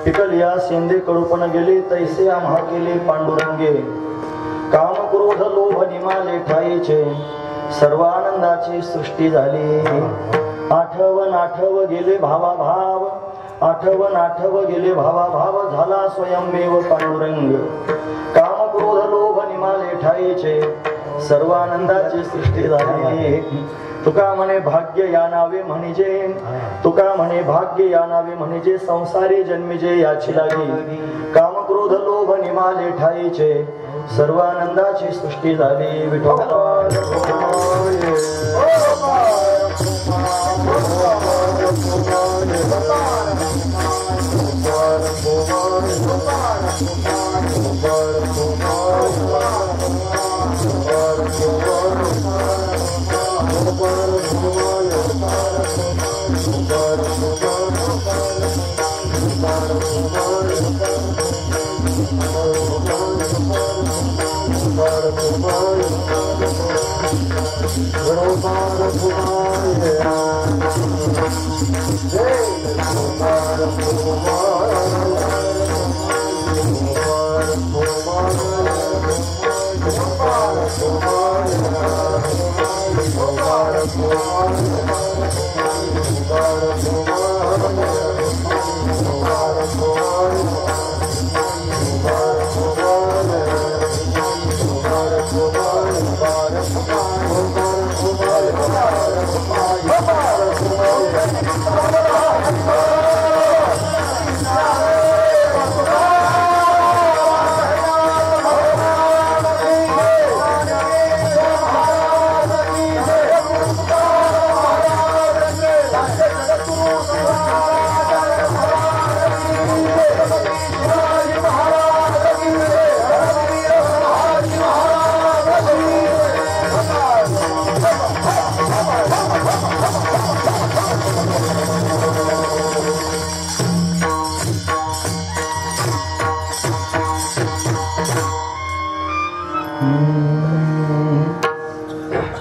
पिकलिया शेंदे कडूपण गेले तैसे आम्हा केले पांडुरंगे काम क्रोध लोभ निमाले ठाईचे सर्व आनंदाची सृष्टी झाली आठव गेले भावा भाव आठव गेले भावा भाव झाला स्वयंमेव पांडुरंग काम क्रोध लोभ निमाले ठाईचे सर्व आनंदाची सृष्टी झाली तुका म्हणे भाग्य या नावे म्हणजे तुका म्हणे भाग्य या नावे म्हणजे संसारी जन्मीजे याची लागी काम क्रोध लोभ निमाले ठाईचे सर्व आनंदाची सृष्टी झाली विठोबा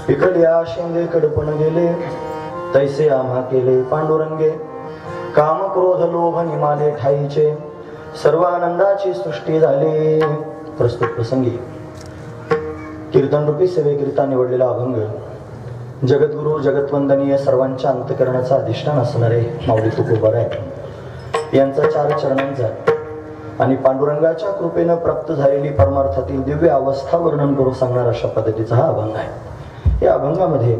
पिकलिया शेंदे कडपण गेले तैसे आम्हा केले पांडुरंगे काम क्रोध लोभ निमाले ठाईचे सर्व आनंदाची सृष्टी झाली प्रस्तुत प्रसंगी कीर्तन रूपी सेवेकरिता निवडलेला अभंग जगद्गुरु जगतवंदनीय सर्वांच्या अंतकरणाचा अधिष्ठान असणारे माऊली तुकोबाराय यांचा 4 चरणांचा आणि पांडुरंगाच्या कृपेनं प्राप्त झालेली परमार्थातील दिव्य अवस्था वर्णन करून सांगणार अशा पद्धतीचा हा अभंग आहे या अभंगामध्ये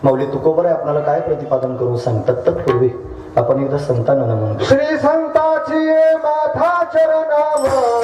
माऊली तुकोबाराय आपल्याला काय प्रतिपादन करून सांगतात तत्पूर्वी आपण एकदा संतांना नमन करू श्री संताची माथा चरणावर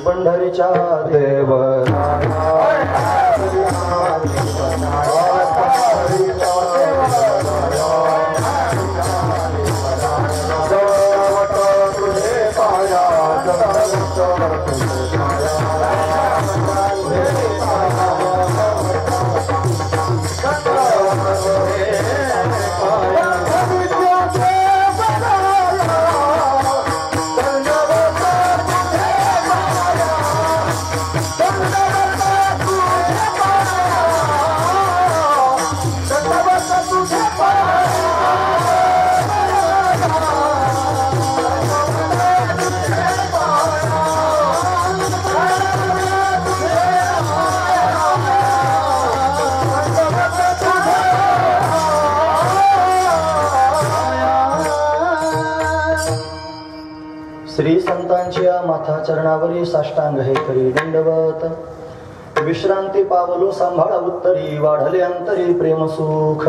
पंढरीच्या देवरा श्री संतांच्या माथा चरणावरी साष्टांग हे करी दंडवत विश्रांती पावलो सांभाळा उत्तरी वाढले अंतरी प्रेम सुख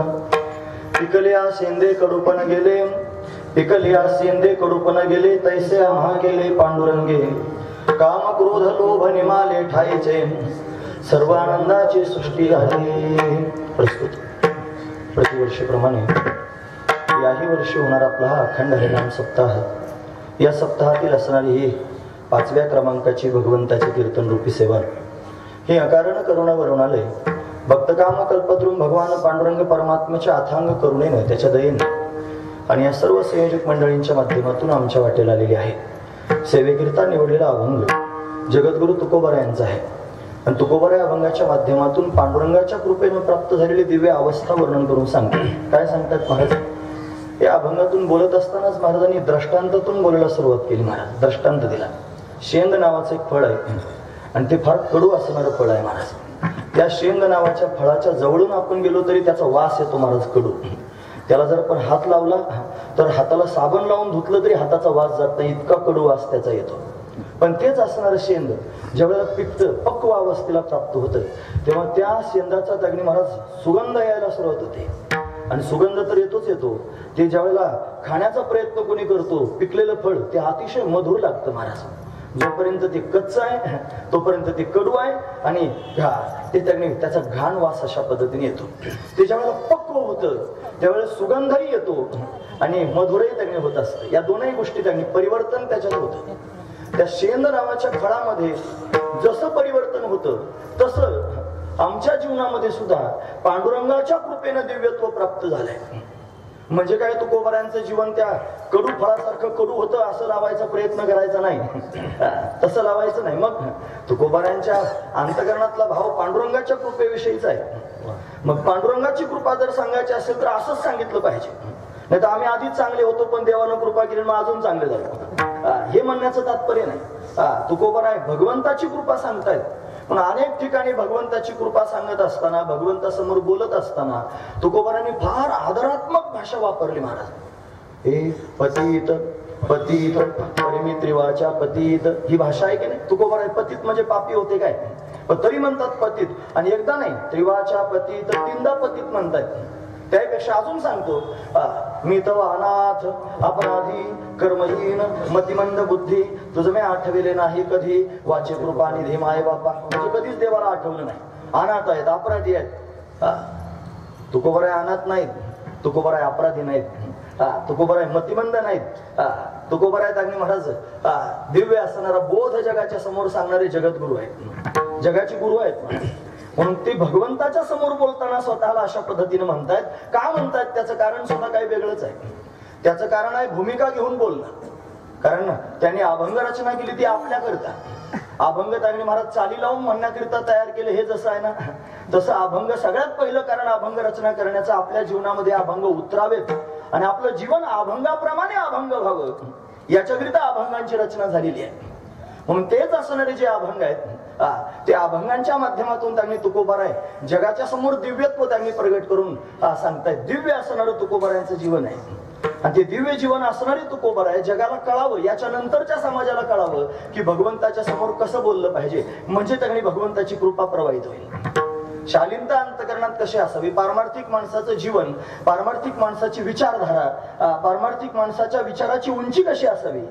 पिकलिया शेंदे कडूपण गेले पिकलिया शेंदे कडूपण गेले तैसे आम्हा गेले पांडुरंगे काम क्रोध लोभ निमाले ठाईचे सर्व आनंदाची सृष्टी झाली प्रस्तुत प्रतिवर्षीप्रमाणे याही वर्षी होणार आपला हा अखंड हरिनाम सप्ताह या सप्ताहातील असणारी ही 5व्या क्रमांकाची भगवंताची कीर्तन रूपी सेवा हे अकारण करुणावरून आले. भक्तकाम कल्पद्रुम भगवान पांडुरंग परमात्म्याच्या अथांग करुणेनं, त्याच्या दयेनं आणि या सर्व संयोजक मंडळींच्या माध्यमातून आमच्या वाटेला आलेली आहे. सेवेकरिता निवडलेला अभंग जगद्गुरु तुकोबारायांचा आहे. आणि तुकोबारा या अभंगाच्या माध्यमातून पांडुरंगाच्या कृपेनं प्राप्त झालेली दिव्य अवस्था वर्णन करून सांगते. काय सांगतात महाराज? या अभंगातून बोलत असतानाच महाराजांनी दृष्टांतातून बोलायला सुरुवात केली. महाराज दृष्टांत दिला. शेंद नावाचं एक फळ आहे आणि ते फार कडू असणारं फळ आहे महाराज. त्या शेंद नावाच्या फळाच्या जवळून आपण गेलो तरी त्याचा वास येतो महाराज, कडू. त्याला जर आपण हात लावला तर हाताला साबण लावून धुतलं तरी हाताचा वास जात नाही, इतका कडू वास त्याचा येतो. पण तेच असणारं शेंद ज्यावेळेला पिकतं, पक्व अवस्थेला प्राप्त होतं, तेव्हा त्या शेंदाचा अग्नी महाराज सुगंध यायला सुरुवात होते. आणि सुगंध तर येतोच येतो, ते ज्यावेळेला खाण्याचा प्रयत्न कोणी करतो, पिकलेलं फळ ते अतिशय मधुर लागतं महाराज. जोपर्यंत ते कच्च आहे तोपर्यंत ते कडू आहे आणि ते त्याचा घाण वास अशा पद्धतीने येतो. ते ज्यावेळेला पक्व होतं त्यावेळेस सुगंधही येतो आणि मधुरही त्याने होत असतं. या दोनही गोष्टी त्यांनी परिवर्तन त्याच्यात होतं. त्या शेंद नावाच्या फळामध्ये जसं परिवर्तन होतं तसं आमच्या जीवनामध्ये सुद्धा पांडुरंगाच्या कृपेनं दिव्यत्व प्राप्त झालंय. म्हणजे काय, तुकोबारायांचं जीवन त्या कडू फळासारखं कडू होतं असं लावायचा प्रयत्न करायचा नाही, तसं लावायचं नाही. मग तुकोबारायांच्या अंतकरणातला भाव पांडुरंगाच्या कृपेविषयीचा आहे. मग पांडुरंगाची कृपा जर सांगायची असेल तर असंच सांगितलं पाहिजे. नाही तर आम्ही आधीच चांगले होतो पण देवानं कृपा केली मग अजून चांगले झालो, हे म्हणण्याचं तात्पर्य नाही. तुकोबाराय भगवंताची कृपा सांगतायत. पण अनेक ठिकाणी भगवंताची कृपा सांगत असताना, भगवंतासमोर बोलत असताना तुकोबारांनी फार आदरात्मक भाषा वापरली महाराज. हे पतित पतित परिमित्रिवाच्या पतित, ही भाषा आहे की नाही? तुकोबाराय पतित म्हणजे पापी होते काय, पण तरी म्हणतात पतित. आणि एकदा नाही, त्रिवाच्या पतित, तीनदा पतित म्हणतात. त्यापेक्षा अजून सांगतो, मी तव अनाथ अपराधी कर्महीन मतिमंद बुद्धी, तुझं मी आठविले नाही कधी, वाचे कृपा निधी माय बापा. म्हणजे कधीच देवाला आठवलं नाही. अनाथ आहेत, अपराधी आहेत. तुकोबाराय अनाथ नाहीत, तुकोबाराय अपराधी नाहीत, तुकोबाराय मतिमंद नाहीत, तुकोबाराय अग्नी महाराज दिव्य असणारा बोध जगाच्या समोर सांगणारे जगद्गुरु आहेत, जगाचे गुरु आहेत. म्हणून ते भगवंताच्या समोर बोलताना स्वतःला अशा पद्धतीने म्हणतायत. का म्हणतायत त्याचं कारण सुद्धा काही वेगळंच आहे. त्याचं कारण आहे भूमिका घेऊन बोलणं. कारण त्यांनी अभंग रचना केली ती आपल्याकरता. अभंग त्यांनी महाराज चाली लावून म्हणण्याकरिता तयार केले. हे जसं आहे ना तसं अभंग सगळ्यात पहिलं कारण अभंग रचना करण्याचं आपल्या जीवनामध्ये अभंग उतरावेत आणि आपलं जीवन अभंगाप्रमाणे अभंग व्हावं याच्याकरिता अभंगांची रचना झालेली आहे. म्हणून तेच असणारे जे अभंग आहेत ते अभंगांच्या माध्यमातून त्यांनी तुकोबाराय जगाच्या समोर दिव्यत्व त्यांनी प्रगट करून सांगतायत. दिव्य असणारं तुकोबारायांचं जीवन आहे आणि ते दिव्य जीवन असणारे तुकोबाराय जगाला कळावं, याच्या नंतरच्या समाजाला कळावं की भगवंताच्या समोर कसं बोललं पाहिजे, म्हणजे त्यांनी भगवंताची कृपा प्रवाहित होईल. शालीनता अंतकरणात कशी असावी, पारमार्थिक माणसाचं जीवन, पारमार्थिक माणसाची विचारधारा, पारमार्थिक माणसाच्या विचाराची उंची कशी असावी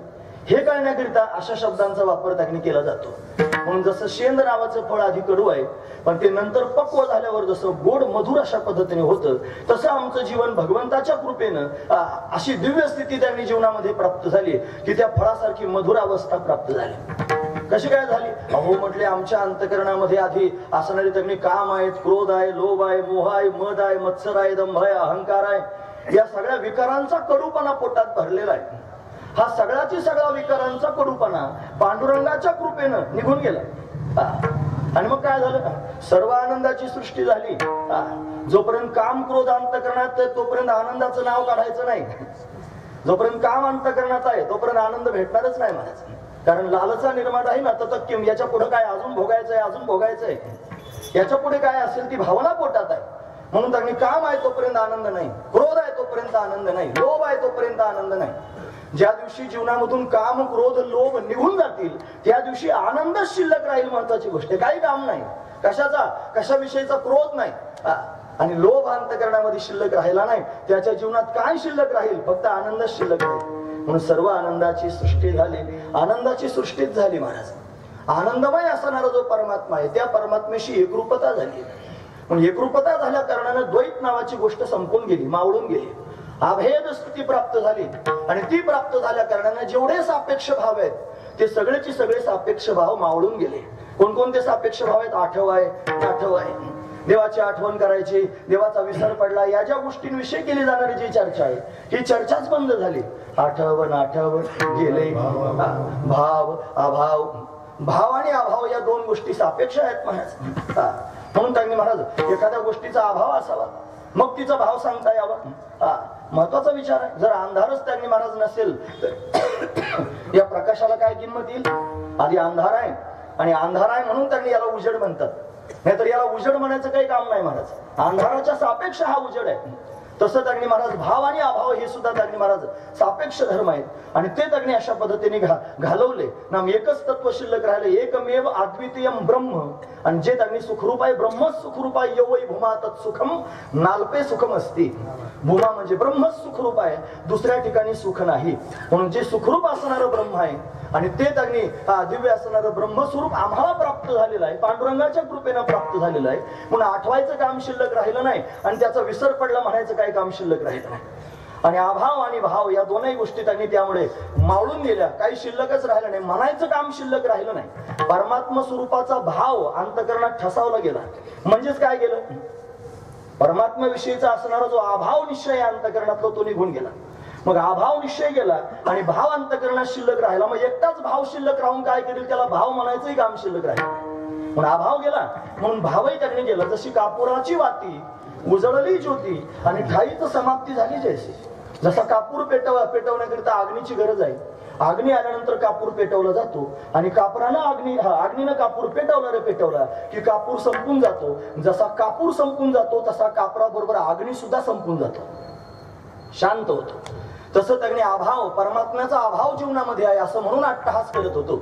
हे कळण्याकरिता अशा शब्दांचा वापर त्यांनी केला जातो. म्हणून जसं शेंद नावाचं फळ आधी कडू आहे पण ते नंतर पक्व झाल्यावर जसं गोड मधुर अशा पद्धतीने होतं, तसं आमचं जीवन भगवंताच्या कृपेनं अशी दिव्य स्थिती त्यांनी जीवनामध्ये प्राप्त झाली की त्या फळासारखी मधुर अवस्था प्राप्त झाली. कशी काय झाली? अहो म्हटले, आमच्या अंतकरणामध्ये आधी असणारे त्यांनी काम आहेत, क्रोध आहे, लोभ आहे, मोह आहे, मद आहे, मत्सर आहे, दंभ आहे, अहंकार आहे, या सगळ्या विकारांचा कडूपणा पोटात भरलेला आहे. हा सगळ्याची सगळा विकारांचा कडूपणा पांडुरंगाच्या कृपेनं निघून गेला. आणि मग काय झालं? सर्व आनंदाची सृष्टी झाली. जोपर्यंत काम क्रोध अंतकरणात तोपर्यंत आनंदाचं नाव काढायचं नाही. जोपर्यंत काम अंतकरणात आहे तोपर्यंत आनंद भेटणारच नाही महाराज. कारण लालचा निर्माण आहे ना तर किम, याच्या पुढे काय अजून भोगायचंय, अजून भोगायचंय, याच्या पुढे काय असेल ती भावना पोटात आहे. म्हणून त्यांनी काम आहे तोपर्यंत आनंद नाही, क्रोध आहे तोपर्यंत आनंद नाही, लोभ आहे तोपर्यंत आनंद नाही. ज्या दिवशी जीवनामधून काम क्रोध लोभ निघून जातील त्या दिवशी आनंद शिल्लक राहील. महत्वाची गोष्ट, काही काम नाही, कशाचा कशाविषयीचा क्रोध नाही आणि लोभ अंतकरणामध्ये शिल्लक राहिला नाही, त्याच्या जीवनात काय शिल्लक राहील? फक्त आनंद शिल्लक राहील. म्हणून सर्व आनंदाची सृष्टी झाली, आनंदाची सृष्टीच झाली महाराज. आनंदमय असणारा जो परमात्मा आहे त्या परमात्म्याशी एकरूपता झाली. म्हणून एकरूपता झाल्या कारणानं द्वैत नावाची गोष्ट संपून गेली, मावळून गेली. अभेद स्थिती प्राप्त झाली आणि ती प्राप्त झाल्या कारणाने जेवढे सापेक्ष भाव आहेत ते सगळेचे सगळे सापेक्ष भाव मावळून गेले. कोणकोणते सापेक्ष भाव आहेत? आठव आहे, देवाची आठवण करायची, देवाचा विसर पडला, या ज्या गोष्टींविषयी केली जाणारी जी चर्चा आहे ही चर्चाच बंद झाली. आठव गेले. भाव अभाव, भाव आणि अभाव या दोन गोष्टी सापेक्ष आहेत महाराज. म्हणून त्यांनी महाराज एखाद्या गोष्टीचा अभाव असावा मग तिचा भाव सांगता यावा. महत्वाचा विचार आहे. जर अंधारच त्यांनी महाराज नसेल तर या प्रकाशाला काय किंमत येईल? आधी अंधार आहे आणि अंधार आहे म्हणून त्यांनी याला उजेड म्हणतात, नाहीतर याला उजेड म्हणायचं काही काम नाही महाराज. अंधाराच्या सापेक्ष हा उजेड आहे. तसं त्यांनी महाराज भाव आणि अभाव हे सुद्धा त्यांनी महाराज सापेक्ष धर्म आहेत आणि ते त्यांनी अशा पद्धतीने घालवले. नाम एकच तत्व शिल्लक राहिले, एकमेव अद्वितीयम ब्रह्म. आणि जे त्यांनी सुखरूप आहे, ब्रह्मच सुखरूप आहे. यवै भूमा तत्सुखम नाल्पे सुखम असती. भूमा म्हणजे ब्रह्मच सुखरूप आहे, दुसऱ्या ठिकाणी सुख नाही. म्हणून जे सुखरूप असणारं ब्रह्म आहे आणि ते त्यांनी दिव्य असणारं ब्रह्मस्वरूप आम्हाला प्राप्त झालेलं आहे, पांडुरंगाच्या कृपेनं प्राप्त झालेलं आहे. म्हणून आठवायचं काम शिल्लक राहिलं नाही आणि त्याचा विसर पडला म्हणायचं काही काम शिल्लक राहिलं नाही. आणि अभाव आणि भाव या दोनही गोष्टी त्यांनी त्यामुळे मावळून गेल्या, काही शिल्लकच राहिलं नाही, म्हणायचं काम शिल्लक राहिलं नाही. परमात्मा स्वरूपाचा भाव अंतकरणात ठसावला गेला. म्हणजेच काय गेलं? परमात्म्याविषयीचा असणारा जो अभाव निश्चय अंतकरणातला तो निघून गेला. मग अभाव निश्चय गेला आणि भाव अंतकरणात शिल्लक राहिला. मग एकटाच भाव शिल्लक राहून काय करेल? त्याला भाव म्हणायचंही काम शिल्लक राहील. म्हणून अभाव गेला म्हणून भावही त्यांनी गेला. जशी कापुराची वाती उजळली ज्योती आणि ठाईच समाप्ती झाली जैसी. जसा कापूर पेटवण्याकरिता अग्नीची गरज आहे, अग्नी आल्यानंतर कापूर पेटवला जातो आणि अग्नीनं कापूर पेटवला की कापूर संपून जातो. जसा कापूर संपून जातो तसा कापराबरोबर अग्नी सुद्धा संपून जातो, शांत होतो. तसं त्यांनी अभाव, परमात्म्याचा अभाव जीवनामध्ये आहे असं म्हणून अट्टहास करत होतो.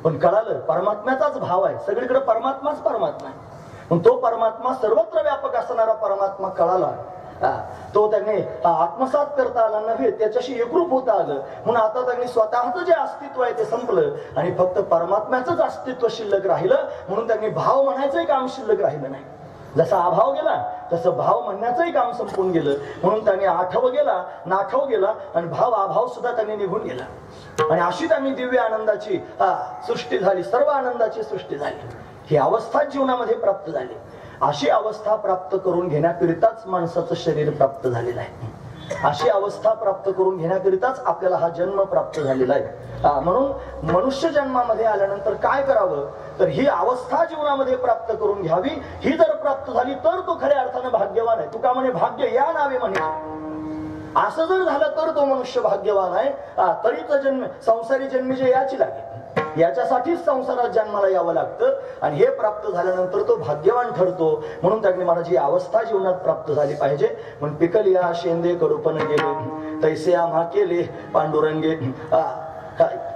पण कळालं परमात्म्याचाच भाव आहे, सगळीकडे परमात्माच परमात्मा आहे. तो परमात्मा सर्वत्र व्यापक असणारा परमात्मा कळाला. तो त्यांनी आत्मसात करता आला नव्हे, त्याच्याशी एकरूप होता आलं. म्हणून आता त्यांनी स्वतःच जे अस्तित्व आहे ते संपलं आणि फक्त परमात्म्याचंच अस्तित्व शिल्लक राहिलं. म्हणून त्यांनी भाव म्हणायचंही काम शिल्लक राहिलं नाही. जसा अभाव गेला तसं भाव म्हणण्याचंही काम संपून गेलं. म्हणून त्यांनी आठव गेला, नाठव गेला आणि भाव अभाव सुद्धा त्यांनी निघून गेला. आणि अशी त्यांनी दिव्य आनंदाची सृष्टी झाली, सर्व आनंदाची सृष्टी झाली. ही अवस्था जीवनामध्ये प्राप्त झाली. अशी अवस्था प्राप्त करून घेण्याकरिताच माणसाचं शरीर प्राप्त झालेलं आहे. अशी अवस्था प्राप्त करून घेण्याकरिताच आपल्याला हा जन्म प्राप्त झालेला आहे. म्हणून मनुष्य जन्मामध्ये आल्यानंतर काय करावं तर ही अवस्था जीवनामध्ये प्राप्त करून घ्यावी. ही जर प्राप्त झाली तर तो खऱ्या अर्थानं भाग्यवान आहे. तुका म्हणे भाग्य या नावे म्हणे. असं जर झालं तर तो मनुष्य भाग्यवान आहे. तरीच जन्म संसारी जन्मी जे याची लागेल, याच्यासाठीच संसारात जन्माला यावं लागतं आणि हे प्राप्त झाल्यानंतर तो भाग्यवान ठरतो. म्हणून त्यांनी मला जी अवस्था जीवनात प्राप्त झाली पाहिजे. म्हणून पिकल या शेंदे कडूपण गेले तैसे आम्हा केले पांडुरंगे.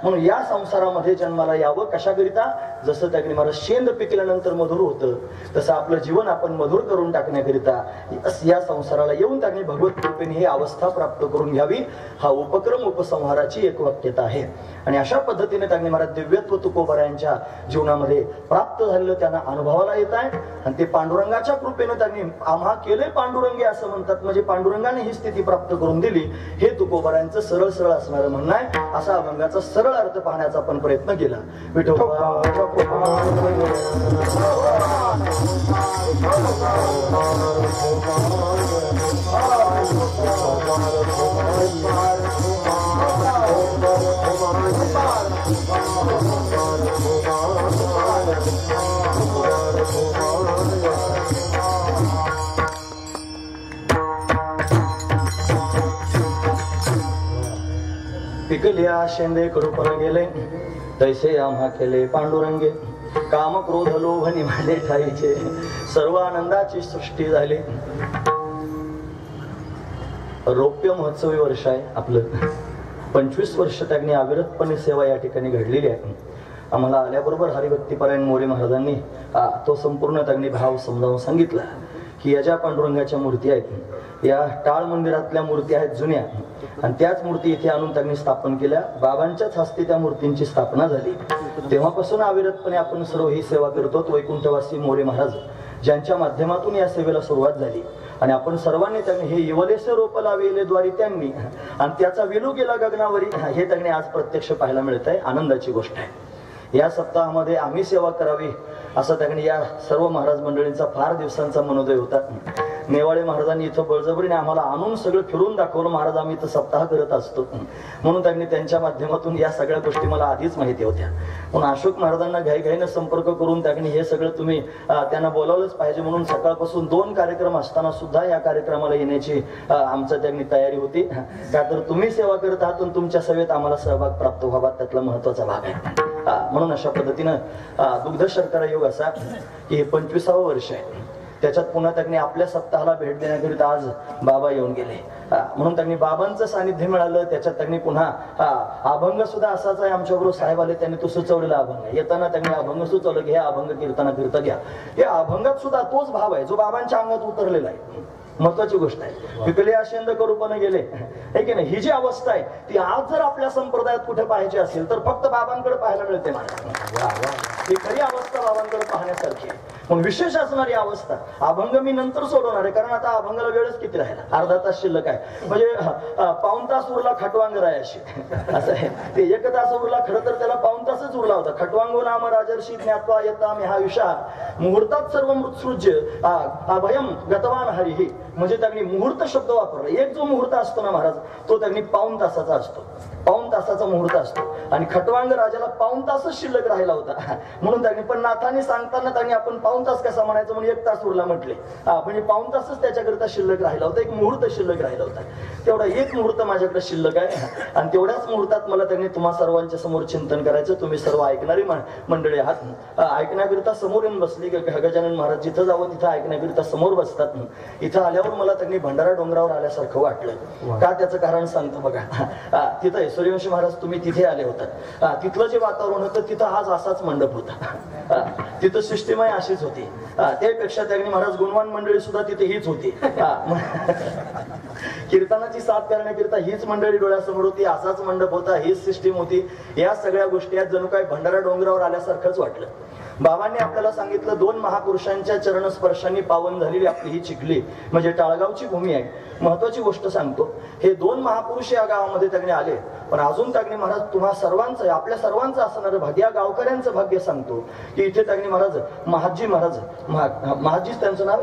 म्हणून या संसारामध्ये जन्माला यावं कशाकरिता? जसं त्यांनी मला शेंद पिकल्यानंतर मधुर होतं तसं आपलं जीवन आपण मधुर करून टाकण्याकरिता या संसाराला येऊन त्यांनी भगवत कृपेने ही अवस्था प्राप्त करून घ्यावी. हा उपक्रम उपसंहाराची एक वाक्यता आहे. आणि अशा पद्धतीने त्यांनी मला दिव्यत्व तुकोबारायांच्या जीवनामध्ये प्राप्त झालेलं त्यांना अनुभवाला येत आहे. आणि ते पांडुरंगाच्या कृपेने त्यांनी आम्हा केले पांडुरंगे असं म्हणतात. म्हणजे पांडुरंगाने ही स्थिती प्राप्त करून दिली. हे तुकोबारायांचं सरळ सरळ असणारं म्हणणं आहे. असा अभंगाचा सरळ अर्थ पाहण्याचा आपण प्रयत्न केला. विठोबा पिकल्या शेंदे कडूपण गेले तैसे आम्हा केले पांडुरंगे. काम क्रोध लोभ निमाले ठाईचे सर्व आनंदाची सृष्टी झाली. रौप्य महोत्सवी वर्ष आहे आपलं. 25 वर्ष त्यांनी अविरतपणे सेवा या ठिकाणी घडलेली आहे. आम्हाला आल्याबरोबर हरिभक्तीपरायण मोरे महाराजांनी तो संपूर्ण त्यांनी भाव समजावून सांगितला की या ज्या पांडुरंगाच्या मूर्ती आहेत या टाळ मंदिरातल्या मूर्ती आहेत जुन्या आणि त्याच मूर्ती इथे आणून त्यांनी स्थापन केल्या. बाबांच्याच हस्ते त्या मूर्तींची स्थापना झाली. तेव्हापासून अविरतपणे आपण सर्व ही सेवा करतो. वैकुंठवासी मोरे महाराज ज्यांच्या माध्यमातून या सेवेला सुरुवात झाली आणि आपण सर्वांनी त्यांनी हे इवलेसे रोप लाविले द्वारी त्यांनी आणि त्याचा विलू गेला गगनावरी हे त्यांनी आज प्रत्यक्ष पाहायला मिळत आहे. आनंदाची गोष्ट आहे. या सप्ताहामध्ये आम्ही सेवा करावी असं त्यांनी या सर्व महाराज मंडळींचा फार दिवसांचा मनोदय होता. नेवाळे महाराजांनी इथं बळजबरीने आम्हाला आणून सगळं फिरून दाखवलं. महाराज आम्ही इथं सप्ताह करत असतो म्हणून त्यांनी त्यांच्या माध्यमातून या सगळ्या गोष्टी मला आधीच माहिती होत्या. म्हणून अशोक महाराजांना घाईघाईनं संपर्क करून त्यांनी हे सगळं तुम्ही त्यांना बोलावलंच पाहिजे म्हणून सकाळपासून 2 कार्यक्रम असताना सुद्धा या कार्यक्रमाला येण्याची आमचं त्यांनी तयारी होती. का तर तुम्ही सेवा करत आहात आणि तुमच्या सेवेत आम्हाला सहभाग प्राप्त व्हावा त्यातला महत्वाचा भाग आहे. म्हणून अशा पद्धतीनं दुग्ध शर्करा योग असा की हे 25वं वर्ष आहे. त्याच्यात पुन्हा त्यांनी आपल्या सप्ताहाला भेट देण्याकरिता आज बाबा येऊन गेले. म्हणून त्यांनी बाबांचं सानिध्य मिळालं. त्याच्यात त्यांनी पुन्हा अभंग सुद्धा असाच आहे. आमच्याबरोबर साहेब आले त्यांनी तो सुचवलेला अभंग येताना त्यांनी अभंग सुचवलं की हे अभंग कीर्तनाकरिता घ्या. हे अभंगात सुद्धा तोच भाव आहे जो बाबांच्या अंगात उतरलेला आहे. महत्वाची गोष्ट आहे. पिकले आशेंद करूपणे गेले हे की नाही. ही जी अवस्था आहे ती आज जर आपल्या संप्रदायात कुठे पाहायची असेल तर फक्त बाबांकडे पाहायला मिळते. ही खरी अवस्था बाबांकडे पाहण्यासारखी आहे. पण विशेष असणारी अवस्था अभंग मी नंतर सोडवणार आहे कारण आता अभंगाला वेळच किती राहिला. अर्धा तास शिल्लक आहे. म्हणजे पाऊण तास उरला खटवांग रायाशी असं आहे. ते 1 तास उरला खरं तर त्याला पाऊण तासच उरला होता. खटवांगो नाम राजर्षी ज्ञात्वा येता मी हा विषा मुहूर्तात सर्व मृत्सृज्य अभयम गतवान हरी ही म्हणजे त्यांनी मुहूर्त शब्द वापरला. एक जो मुहूर्त असतो ना महाराज तो त्यांनी पाऊण तासाचा असतो. पाऊण तासाचा मुहूर्त असतो आणि खटवांग राजाला पाऊण तासच शिल्लक राहिला होता. म्हणून त्यांनी पण नाथाने सांगताना त्यांनी आपण पाऊण तास कसा म्हणायचं म्हणून 1 तास उरला म्हटले. म्हणजे पाऊण तासच त्याच्याकरिता शिल्लक राहिला होता. एक मुहूर्त शिल्लक राहिला होता. तेवढा एक मुहूर्त माझ्याकडे शिल्लक आहे आणि तेवढ्याच मुहूर्तात मला त्यांनी तुम्हा सर्वांच्या समोर चिंतन करायचं. तुम्ही सर्व ऐकणारी मंडळी आहात. ऐकण्याकरिता समोर येऊन बसली. गजानन महाराज जिथं जावं तिथं ऐकण्याकरिता समोर बसतात. इथं आल्यावर मला त्यांनी भंडारा डोंगरावर आल्यासारखं वाटलं. का त्याचं कारण सांगतो बघा. तिथं सूर्यवंशी महाराज तुम्ही तिथे आले होता. तिथलं जे वातावरण होतं तिथं आज असाच मंडप होता. तिथं सिस्टीमही अशीच होती. त्यापेक्षा त्यांनी महाराज गुणवान मंडळी सुद्धा तिथे हीच होती. कीर्तनाची साथ करण्याकरिता हीच मंडळी डोळ्यासमोर होती. असाच मंडप होता. हीच सिस्टीम होती. या सगळ्या गोष्टी आज जणू काय भंडारा डोंगरावर आल्यासारखंच वाटलं. बाबांनी आपल्याला सांगितलं 2 महापुरुषांच्या चरण स्पर्शांनी पावन झालेली आपली ही चिखली म्हणजे टाळगावची भूमी आहे. महत्वाची गोष्ट सांगतो. हे 2 महापुरुष या गावामध्ये त्यांनी आले. पण अजून त्यांनी महाराज तुम्हा सर्वांचं आपल्या सर्वांचं असणारं भाग्य या गावकऱ्यांचं भाग्य सांगतो की इथे त्यांनी महाराज महाजी त्यांचं नाव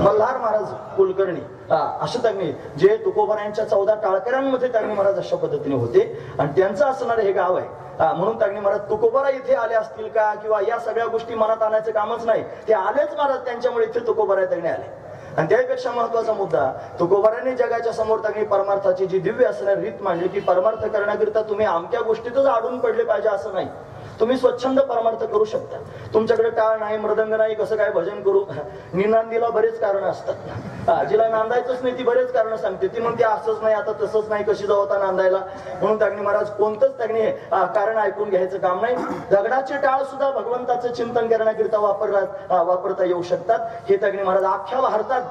मल्हार महाराज कुलकर्णी असं त्यांनी जे तुकोबारायांच्या 14 टाळकऱ्यांमध्ये त्यांनी महाराज अशा पद्धतीने होते आणि त्यांचं असणारं हे गाव आहे. म्हणून त्यांनी महाराज तुकोबारा इथे आले असतील का किंवा या सगळ्या गोष्टी मनात आणायचं कामच नाही. ते आलेच महाराज त्यांच्यामुळे इथे तुकोबारा त्यांनी आले. आणि त्यापेक्षा महत्वाचा मुद्दा तुकोबाराने जगाच्या समोर त्यांनी परमार्थाची जी दिव्य असणारी रीत मांडली की परमार्थ करण्याकरिता तुम्ही अमक्या गोष्टीतच अडून पडले पाहिजे असं नाही. तुम्ही स्वच्छंद परमार्थ करू शकता. तुमच्याकडे टाळ नाही मृदंग नाही कसं काय भजन करू. निनांदीला बरेच कारण असतात. जिला नांदायचंच नाही ती बरेच कारण सांगते. ती म्हणते असंच नाही आता तसंच नाही कशी जाऊ आता नांदायला. म्हणून त्यांनी महाराज कोणतंच त्यांनी कारण ऐकून घ्यायचं काम नाही. दगडाचे टाळ सुद्धा भगवंताचं चिंतन करण्याकरिता वापरता येऊ शकतात. हे त्यांनी महाराज अख्ख्या भारतात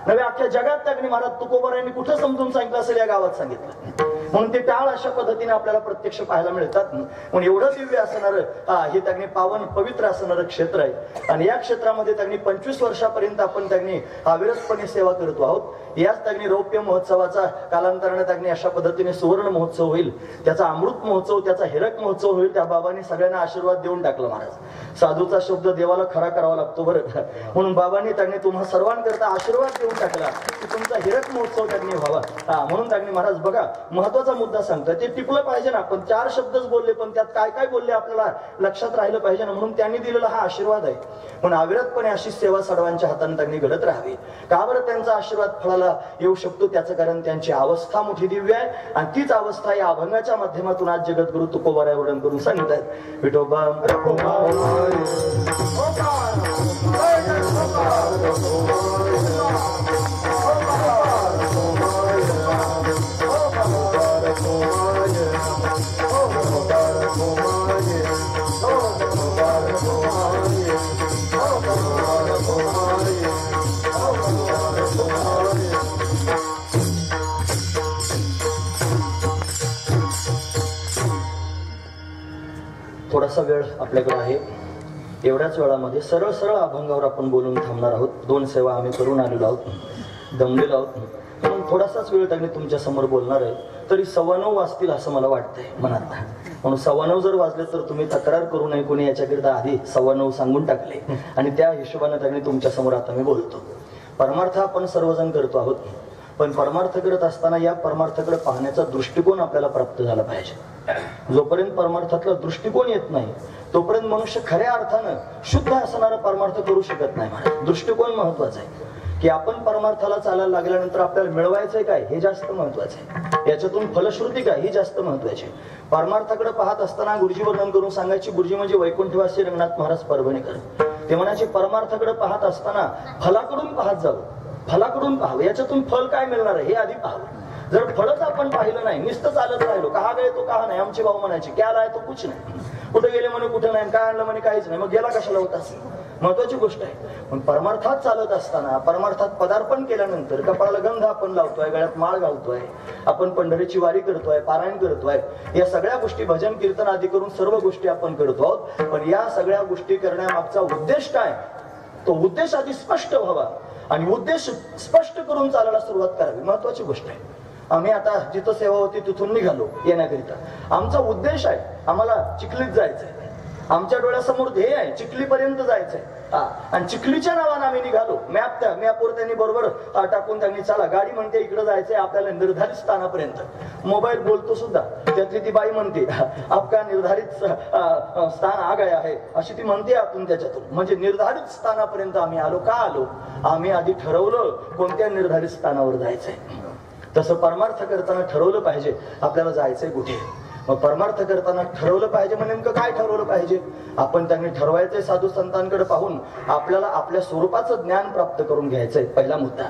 नव्या अख्ख्या जगात त्यांनी महाराज तुकोबारांनी कुठं समजून सांगितलं असेल या गावात सांगितलं. म्हणून ते टाळ अशा पद्धतीने आपल्याला प्रत्यक्ष पाहायला मिळतात. म्हणून एवढं दिव्य असणारं हे त्यांनी पावन पवित्र असणारं क्षेत्र आहे. आणि या क्षेत्रामध्ये त्यांनी 25 वर्षापर्यंत आपण त्यांनी अविरतपणे सेवा करतो आहोत. याच त्यांनी रौप्य महोत्सवाचा कालांतराने त्यांनी अशा पद्धतीने सुवर्ण महोत्सव होईल. त्याचा अमृत महोत्सव त्याचा हिरक महोत्सव होईल. त्या बाबांनी सगळ्यांना आशीर्वाद देऊन टाकलं. महाराज साधूचा शब्द देवाला खरा करावा लागतो बरं. म्हणून बाबांनी त्यांनी तुम्हा सर्वांकरता आशीर्वाद देऊन टाकला की तुमचा हिरक महोत्सव त्यांनी व्हावा. म्हणून त्यांनी महाराज बघा महत्वाचा मुद्दा सांगतोय ते टिकलं पाहिजे ना. पण 4 शब्दच बोलले पण त्यात काय काय बोलले आपल्याला लक्षात राहिलं पाहिजे ना. म्हणून त्यांनी दिलेला हा आशीर्वाद आहे. पण अविरतपणे अशी सेवा सर्वांच्या हाताने त्यांनी घडत राहावी. का बरं त्यांचा आशीर्वाद फळाला येऊ शकतो त्याचं कारण त्यांची अवस्था मोठी दिव्य आहे. आणि तीच अवस्था या अभंगाच्या माध्यमातून आज जगद्गुरु तुकोबाराय वर्णन करून सांगतात. विठोबा थोडासा वेळ आपल्याकडे आहे. एवढ्याच वेळामध्ये सरळ सरळ अभंगावर आपण बोलून थांबणार आहोत. 2 सेवा आम्ही करून आलेलो आहोत, दमलेलो आहोत. म्हणून थोडासाच वेळ त्यांनी तुमच्या समोर बोलणार आहे. तरी 9:15 वाजतील असं मला वाटतंय मनात. म्हणून 9:15 जर वाजले तर तुम्ही तक्रार करू नये, कोणी याच्याकरिता आधी 9:15 सांगून टाकले आणि त्या हिशोबाने त्यांनी तुमच्या समोर आता मी बोलतो. परमार्थ आपण सर्वजण करतो आहोत, पण परमार्थ करत असताना या परमार्थाकडे पाहण्याचा दृष्टिकोन आपल्याला प्राप्त झाला पाहिजे. जोपर्यंत परमार्थातला दृष्टिकोन येत नाही तोपर्यंत मनुष्य खऱ्या अर्थानं शुद्ध असणारा परमार्थ करू शकत नाही. महाराज, दृष्टिकोन महत्वाचा आहे. की आपण परमार्थाला चालायला लागल्यानंतर आपल्याला मिळवायचंय काय हे जास्त महत्वाचं आहे. याच्यातून फलश्रुती काय ही जास्त महत्वाची आहे. परमार्थाकडे पाहत असताना गुरुजी वर्णन करून सांगायची, गुरुजी म्हणजे वैकुंठवासी रंगनाथ महाराज परभणीकर. ते म्हणायचे परमार्थाकडे पाहत असताना फलाकडून पाहत जावं, फलाकडून पाहावं. याच्यातून फल काय मिळणार आहे हे आधी पाहावं. जर फळच आपण पाहिलं नाही, नुसतं चालत राहिलो, कहा गए तो कहा नाही. आमचे भाऊ म्हणायचे क्या लाय तो कुछ नाही, कुठे गेले म्हणे कुठे नाही, काय आणलं म्हणे काहीच नाही. मग गेला कशाला होतास, महत्वाची गोष्ट आहे. पण परमार्थात चालत असताना, परमार्थात पदार्पण केल्यानंतर कपाळाला गंध आपण लावतोय, गळ्यात माळ घालतोय, आपण पंढरीची वारी करतोय, पारायण करतोय, या सगळ्या गोष्टी भजन कीर्तन आदी करून सर्व गोष्टी आपण करतो आहोत. पण या सगळ्या गोष्टी करण्यामागचा उद्देश काय, तो उद्देश आधी स्पष्ट व्हावा आणि उद्देश स्पष्ट करून चालायला सुरुवात करावी, महत्वाची गोष्ट आहे. आम्ही आता जिथं सेवा होती तिथून निघालो येण्याकरिता. आमचा उद्देश आहे, आम्हाला चिखलीत जायचंय. आमच्या डोळ्यासमोर ध्येय आहे, चिखलीपर्यंत जायचंय. आणि चिखलीच्या नावानं आम्ही निघालो. मॅपवर त्यांनी बरोबर टाकून त्यांनी चला गाडी म्हणते इकडे जायचंय आपल्याला निर्धारित स्थानापर्यंत. मोबाईल बोलतो सुद्धा, त्यातली ती बाई म्हणते आपका निर्धारित स्थान आ गया है अशी ती म्हणते आतून त्याच्यातून. म्हणजे निर्धारित स्थानापर्यंत आम्ही आलो. का आलो, आम्ही आधी ठरवलं कोणत्या निर्धारित स्थानावर जायचंय. तसं परमार्थ करताना ठरवलं पाहिजे आपल्याला जायचंय कुठे. मग परमार्थ करताना ठरवलं पाहिजे. मग नेमकं काय ठरवलं पाहिजे, आपण त्यांनी ठरवायचंय साधू संतांकडे पाहून आपल्याला आपल्या स्वरूपाचं ज्ञान प्राप्त करून घ्यायचंय. पहिला मुद्दा.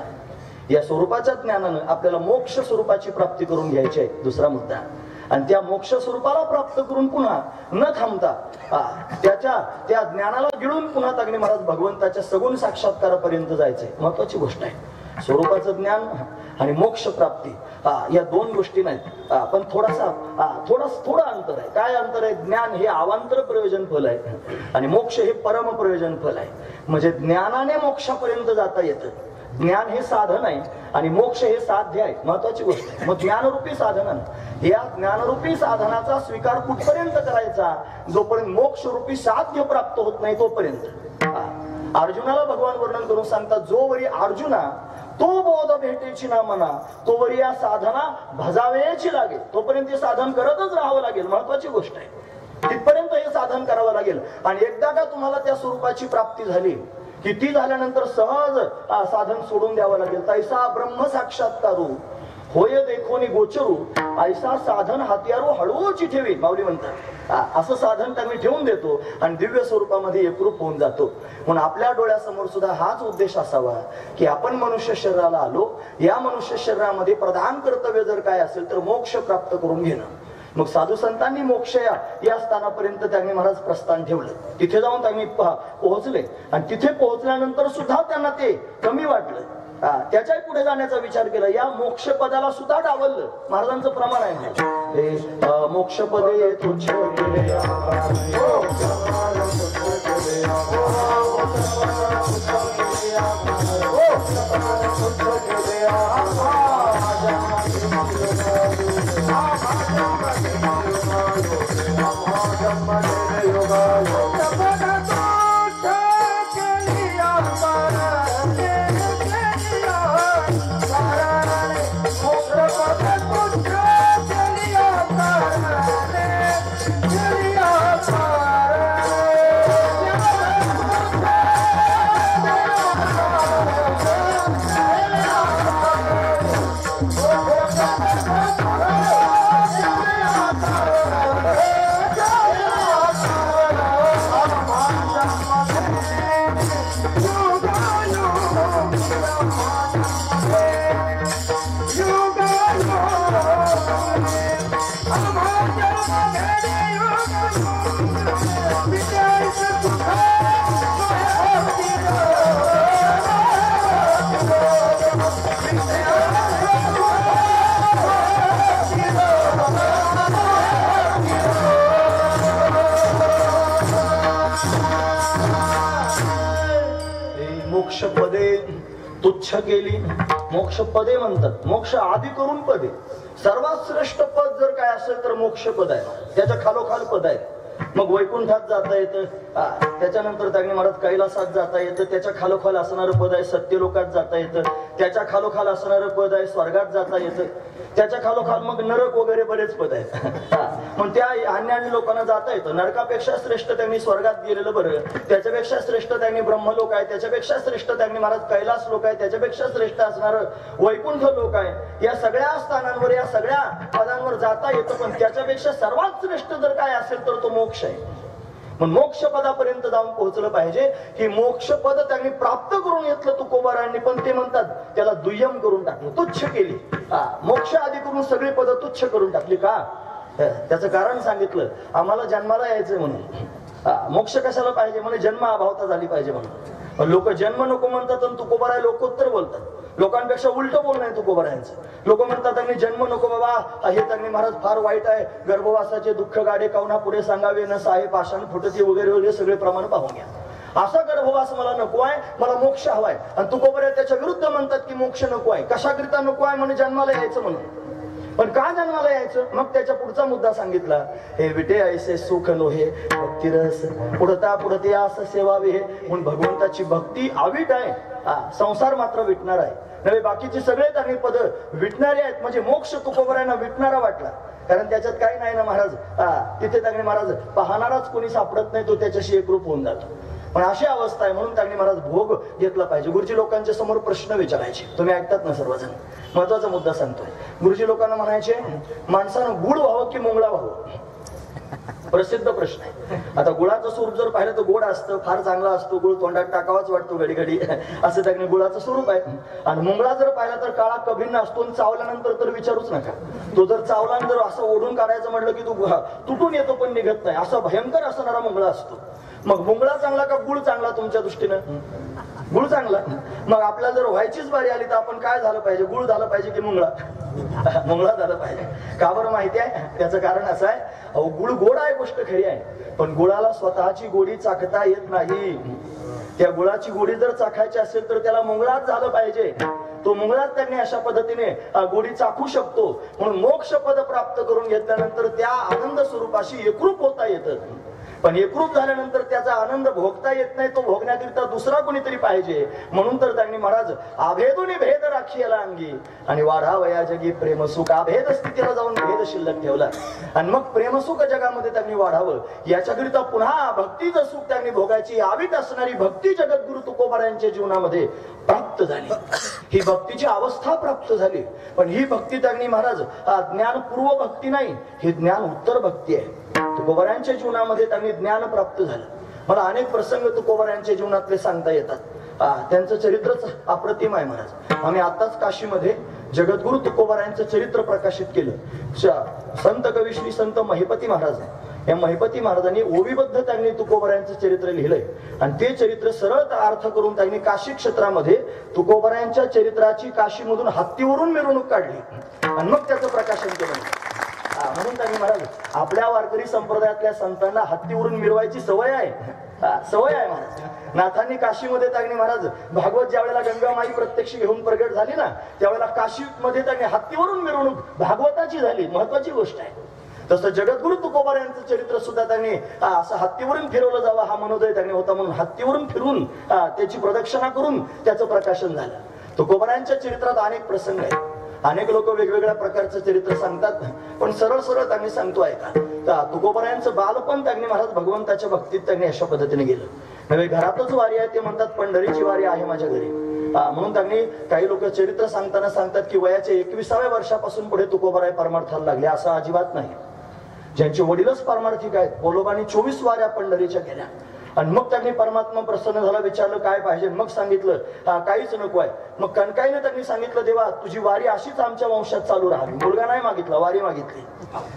या स्वरूपाच्या ज्ञानानं आपल्याला मोक्ष स्वरूपाची प्राप्ती करून घ्यायची आहे, दुसरा मुद्दा. आणि त्या मोक्ष स्वरूपाला प्राप्त करून पुन्हा न थांबता त्या ज्ञानाला गिळून पुन्हा अग्नी महाराज भगवंताच्या सगुण साक्षात्कारापर्यंत जायचंय. महत्वाची गोष्ट आहे. स्वरूपाचं ज्ञान आणि मोक्ष प्राप्ती या 2 गोष्टी नाहीत. पण थोडं अंतर आहे. काय अंतर आहे, ज्ञान हे अवांतर प्रयोजन फल आहे आणि मोक्ष हे परम प्रयोजन फल आहे. म्हणजे ज्ञानाने मोक्षापर्यंत जाता येतं. ज्ञान हे साधन आहे आणि मोक्ष हे साध्य आहे, महत्वाची गोष्ट आहे. मग ज्ञानरूपी साधन, या ज्ञानरूपी साधनाचा स्वीकार कुठपर्यंत करायचा, जोपर्यंत मोक्ष रूपी साध्य प्राप्त होत नाही तोपर्यंत. अर्जुनाला भगवान वर्णन करून सांगतात, जोवरी अर्जुना तो बोध भेटेची ना मना, तोवरी या साधना भजावेची लागेल. तोपर्यंत हे साधन करतच राहावं लागेल, महत्वाची गोष्ट आहे. तिथपर्यंत हे साधन करावं लागेल. आणि एकदा का तुम्हाला त्या स्वरूपाची प्राप्ती झाली की ती झाल्यानंतर सहज साधन सोडून द्यावं लागेल. तैसा ब्रह्म साक्षात्कारू होय देखोनी गोचरू, ऐसा साधन हात्यारो हळूची ठेवी. माऊली म्हणतात असं साधन त्यांनी ठेवून देतो आणि दिव्य स्वरूपामध्ये एकरूप होऊन जातो. म्हणून आपल्या डोळ्यासमोर सुद्धा हाच उद्देश असावा की आपण मनुष्य शरीराला आलो, या मनुष्य शरीरामध्ये प्रधान कर्तव्य जर काय असेल तर मोक्ष प्राप्त करून घेणं. मग साधू संतांनी मोक्ष या स्थानापर्यंत त्यांनी महाराज प्रस्थान ठेवलं. तिथे जाऊन त्यांनी पोहोचले आणि तिथे पोहोचल्यानंतर सुद्धा त्यांना ते कमी वाटलं. त्याच्याही पुढे जाण्याचा विचार केला. या मोक्ष पदाला सुद्धा डावललं. महाराजांचं प्रमाण आहे मोक्ष पदे तुच्छ मोक्ष पदे तुच्छ केली. मोक्ष पदे म्हणतात, मोक्ष आधी करून पदे. सर्वात श्रेष्ठ पद जर काय असेल तर मोक्ष पद आहे, त्याच्या खालोखाल पद आहे. मग वैकुंठात जाता येतं, त्याच्यानंतर त्यांनी महाराज कैलासात जाता येतं, त्याच्या खालोखाल असणारं पद आहे सत्यलोकात जाता येतं, त्याच्या खालोखाल असणारं पद आहे स्वर्गात जाता येतं, त्याच्या खालोखाल मग नरक वगैरे बरेच पद आहेत. मग त्या अन्य लोकांना जाता येतं. नरकापेक्षा श्रेष्ठ त्यांनी स्वर्गात गेलेलं बरं, त्याच्यापेक्षा श्रेष्ठ त्यांनी ब्रह्मलोक आहे, त्याच्यापेक्षा श्रेष्ठ त्यांनी महाराज कैलास लोक आहे, त्याच्यापेक्षा श्रेष्ठ असणारं वैकुंठ लोक आहे. या सगळ्या स्थानांवर या सगळ्या पदांवर जाता येतं, पण त्याच्यापेक्षा सर्वात श्रेष्ठ जर काय असेल तर तो मोक्ष आहे. मग मोक्ष पदापर्यंत जाऊन पोहोचलं पाहिजे. ही मोक्ष पद त्यांनी प्राप्त करून घेतलं तुकोबारायांनी, पण ते म्हणतात त्याला दुय्यम करून टाकलं, तुच्छ केली. मोक्ष आधी करून सगळी पद तुच्छ करून टाकली. का? त्याचं कारण सांगितलं, आम्हाला जन्माला यायचंय म्हणून. मोक्ष कशाला पाहिजे म्हणे, जन्म अभावता झाली पाहिजे म्हणून. लोक जन्म नको म्हणतात आणि तुकोबाराय लोकोत्तर बोलतात. लोकांपेक्षा उलट बोलणं आहे तुकोबारायांचं. लोक म्हणतात त्यांनी जन्म नको बाबा, हे त्यांनी महाराज फार वाईट आहे, गर्भवासाचे दुःख गाडे कावना पुढे सांगावे, न साहेब पाषाण फुटते वगैरे वगैरे सगळे प्रमाण पाहून घ्या. असा गर्भवास मला नको आहे, मला मोक्ष हवाय. आणि तुकोबाराय त्याच्या विरुद्ध म्हणतात की मोक्ष नको आहे. कशाकरिता नको आहे म्हणे, जन्माला यायचं म्हणून. पण का जन्माला यायचं? मग त्याच्या पुढचा मुद्दा सांगितला, हे विटे ऐसे सुख नोहे भक्ती रस पुढता पुढते असं सेवावे हे. म्हणून भगवंताची भक्ती अवीट आहे, संसार मात्र विटणार आहे. नव्हे बाकीचे सगळे त्यांनी पद विटणारे आहेत. म्हणजे मोक्ष तुकोबारायांना विटणारा वाटला, कारण त्याच्यात काही नाही ना महाराज. तिथे त्यांनी महाराज पाहणाराच कोणी सापडत नाही, तो त्याच्याशी एकरूप होऊन जातो. पण अशी अवस्था आहे, म्हणून त्यांनी महाराज भोग घेतला पाहिजे. गुरुजी लोकांच्या समोर प्रश्न विचारायचे, तुम्ही ऐकतात ना सर्वजण. महत्वाचा मुद्दा सांगतोय. गुरुजी लोकांना म्हणायचे, माणसानं गुळ व्हावं की मुंगळा व्हावं? प्रसिद्ध प्रश्न आहे. आता गुळाचं स्वरूप जर पाहिलं तर गोड असतं, फार चांगला असतो, गुळ तोंडात टाकावाच वाटतो घडी घडी, असं त्यांनी गुळाचं स्वरूप आहे. आणि मुंगळा जर पाहिला तर काळा कभिन्न असतो, आणि चावल्यानंतर तर विचारूच नका. तो जर चावला जर असं ओढून काढायचं म्हटलं की तो तुटून येतो पण निघत नाही, असा भयंकर असणारा मुंगळा असतो. मग मुंगळा चांगला का गुळ चांगला तुमच्या दृष्टीनं? गुळ चांगला. मग आपल्याला जर व्हायचीच बारी आली तर आपण काय झालं पाहिजे, गुळ झालं पाहिजे की मुंगळा? मुंगळा झालं पाहिजे. का बरं माहिती आहे? त्याचं कारण असं आहे, अहो गुळ गोड आहे, गोष्ट खरी आहे, पण गुळाला स्वतःची गोडी चाखता येत नाही. त्या गुळाची गोडी जर चाखायची असेल तर त्याला मुंगळाच झालं पाहिजे. तो मुंगळाच त्यांनी अशा पद्धतीने गोडी चाखू शकतो. म्हणून मोक्ष पद प्राप्त करून घेतल्यानंतर त्या आनंद स्वरूपाशी एकरूप होता येतं. पण एकरूप झाल्यानंतर त्याचा आनंद भोगता येत नाही, तो भोगण्याकरिता दुसरा कोणीतरी पाहिजे. म्हणून तर त्यांनी महाराज अभेदुनी भेद राखीला अंगी आणि वाढावया जगी प्रेमसुख. अभेद स्थितीला जाऊन भेद शिल्लक ठेवला आणि मग प्रेमसुख जगामध्ये त्यांनी वाढावं. याच्याकरिता पुन्हा भक्तीचं सुख त्यांनी भोगायची आवीत असणारी भक्ती जगद्गुरु तुकोबारायांच्या जीवनामध्ये प्राप्त झाली. ही भक्तीची अवस्था प्राप्त झाली. पण ही भक्ती त्यांनी महाराज ज्ञानपूर्व भक्ती नाही, ही ज्ञान उत्तर भक्ती आहे. तुकोबारायांच्या जीवनामध्ये त्यांनी ज्ञान प्राप्त झालं. मला अनेक प्रसंग तुकोबारायांच्या जीवनातले सांगता येतात. त्यांचं चरित्रच अप्रतिम आहे महाराज. आम्ही आताच काशीमध्ये जगद्गुरु तुकोबारायांचं चरित्र प्रकाशित केलं. संत कवी श्री संत महिपती महाराज आहे. या महिपती महाराजांनी ओवीबद्ध त्यांनी तुकोबारायांचं चरित्र लिहिलंय आणि ते चरित्र सरळ अर्थ करून त्यांनी काशी क्षेत्रामध्ये तुकोबारायांच्या चरित्राची काशीमधून हत्तीवरून मिरवणूक काढली आणि मग त्याचं प्रकाशन केलं. म्हणून त्यांनी महाराज आपल्या वारकरी संप्रदायातल्या संतांना हत्तीवरून मिरवायची सवय आहे. सवय आहे महाराज. नाथांनी काशीमध्ये त्यांनी महाराज भागवत ज्या वेळेला गंगामाई प्रत्यक्ष घेऊन प्रगट झाली ना, त्यावेळेला काशीमध्ये त्यांनी हत्तीवरून मिरवणूक भागवताची झाली. महत्वाची गोष्ट आहे. तसं जगद्गुरु तुकोबारायांचं चरित्र सुद्धा त्यांनी असं हत्तीवरून फिरवलं जावं हा मनोदय त्यांनी होता. म्हणून हत्तीवरून फिरून त्याची प्रदक्षिणा करून त्याचं प्रकाशन झालं. तुकोबारायांच्या चरित्रात अनेक प्रसंग आहेत. अनेक लोक वेगवेगळ्या प्रकारचं चरित्र सांगतात, पण सरळ सरळ त्यांनी सांगतो ऐका. तुकोबारायांचं बालपण त्यांनी महाराज भगवंताच्या भक्तीत त्यांनी अशा पद्धतीने गेलं. नव्हे घरातच वारी आहे, ते म्हणतात पंढरीची वारी आहे माझ्या घरी. म्हणून त्यांनी काही लोक चरित्र सांगताना सांगतात की वयाच्या 21व्या वर्षापासून पुढे तुकोबाराय परमार्थाला लागले. असं अजिबात नाही. ज्यांचे वडीलच परमार्थिक आहेत, पोलोबांनी 24 वाऱ्या पंढरीच्या केल्या आणि मग त्यांनी परमात्मा प्रसन्न झाला, विचारलं काय पाहिजे, मग सांगितलं काहीच नको आहे. मग कणकाईने त्यांनी सांगितलं देवा तुझी वारी अशीच आमच्या वंशात चालू राहावी. मुलगा नाही मागितला, वारी मागितली.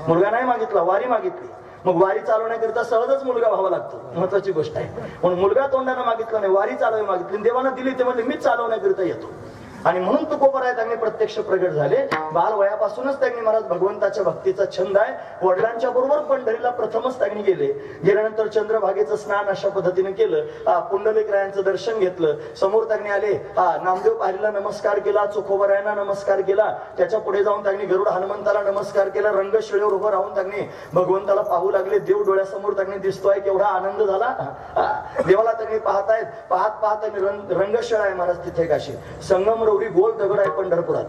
मुलगा नाही मागितला, वारी मागितली. मग वारी चालवण्याकरिता सहजच मुलगा व्हावा लागतो. महत्वाची गोष्ट आहे. म्हणून मुलगा तोंडाने मागितला नाही, वारी चालवावी मागितली. देवानं दिली ते म्हणजे मीच चालवण्याकरिता येतो. आणि म्हणून तुकोबराय त्यांनी प्रत्यक्ष प्रगट झाले. बाल वयापासूनच त्यांनी महाराज भगवंताच्या भक्तीचा छंद आहे. वडिलांच्या बरोबर पंढरीला प्रथमच त्यांनी गेले. गेल्यानंतर चंद्रभागेचं स्नान अशा पद्धतीने केलं. पुंडलिकरायांचं दर्शन घेतलं. समोर त्यांनी आले. नामदेव पाहिला नमस्कार केला. चोखोबरायांना नमस्कार केला. त्याच्या पुढे जाऊन त्यांनी गरुड हनुमंताला नमस्कार केला. रंगशिळेवर उभं राहून त्यांनी भगवंताला पाहू लागले. देव डोळ्यासमोर त्यांनी दिसतोय. केवढा आनंद झाला. देवाला त्यांनी पाहतायत. पाहत रंगशिळा आहे महाराज तिथे काशी. संगमरवरी गोल दगड आहे पंढरपुरात,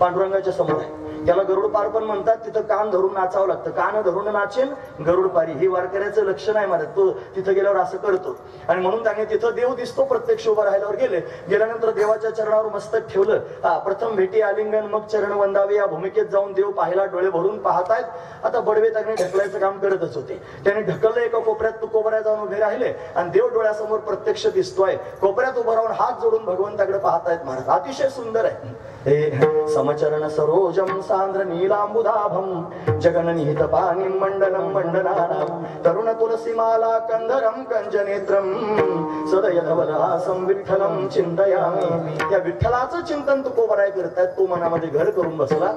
पांडुरंगाच्या समोर आहे. त्याला गरुड पार पण म्हणतात. तिथं कान धरून नाचावं लागतं. कान धरून नाचेल गरुड पारी, ही वारकऱ्याचं लक्षण आहे महाराज. तो तिथं गेल्यावर असं करतो. आणि म्हणून त्यांनी तिथं देव दिसतो. प्रत्यक्ष उभं राहिल्यावर गेल्यानंतर देवाच्या चरणावर मस्तक ठेवलं. प्रथम भेटी आलिंगन, मग चरण वंदावे या भूमिकेत जाऊन देव पाहिला. डोळे भरून पाहतायत. आता बडवे त्यांनी ढकलायचं काम करतच होते. त्यांनी ढकललं. एका कोपऱ्यात तुकोबराय जाऊन उभे राहिले आणि देव डोळ्यासमोर प्रत्यक्ष दिसतोय. कोपऱ्यात उभं राहून हात जोडून भगवंताकडे पाहतायत महाराज. अतिशय सुंदर आहे. हे समचरण सरोजम सांद्र नीलांबुधाभम जगननिहित पाणी मंडलम मंडनानाम तरुण तुलसीमाला कंदरम कंजनेत्रम सदय धवलहासम विठ्ठलम चिंतयामी. त्या विठ्ठलाचं चिंतन तुकोबराय करतायत. तो मनामध्ये घर करून बसला.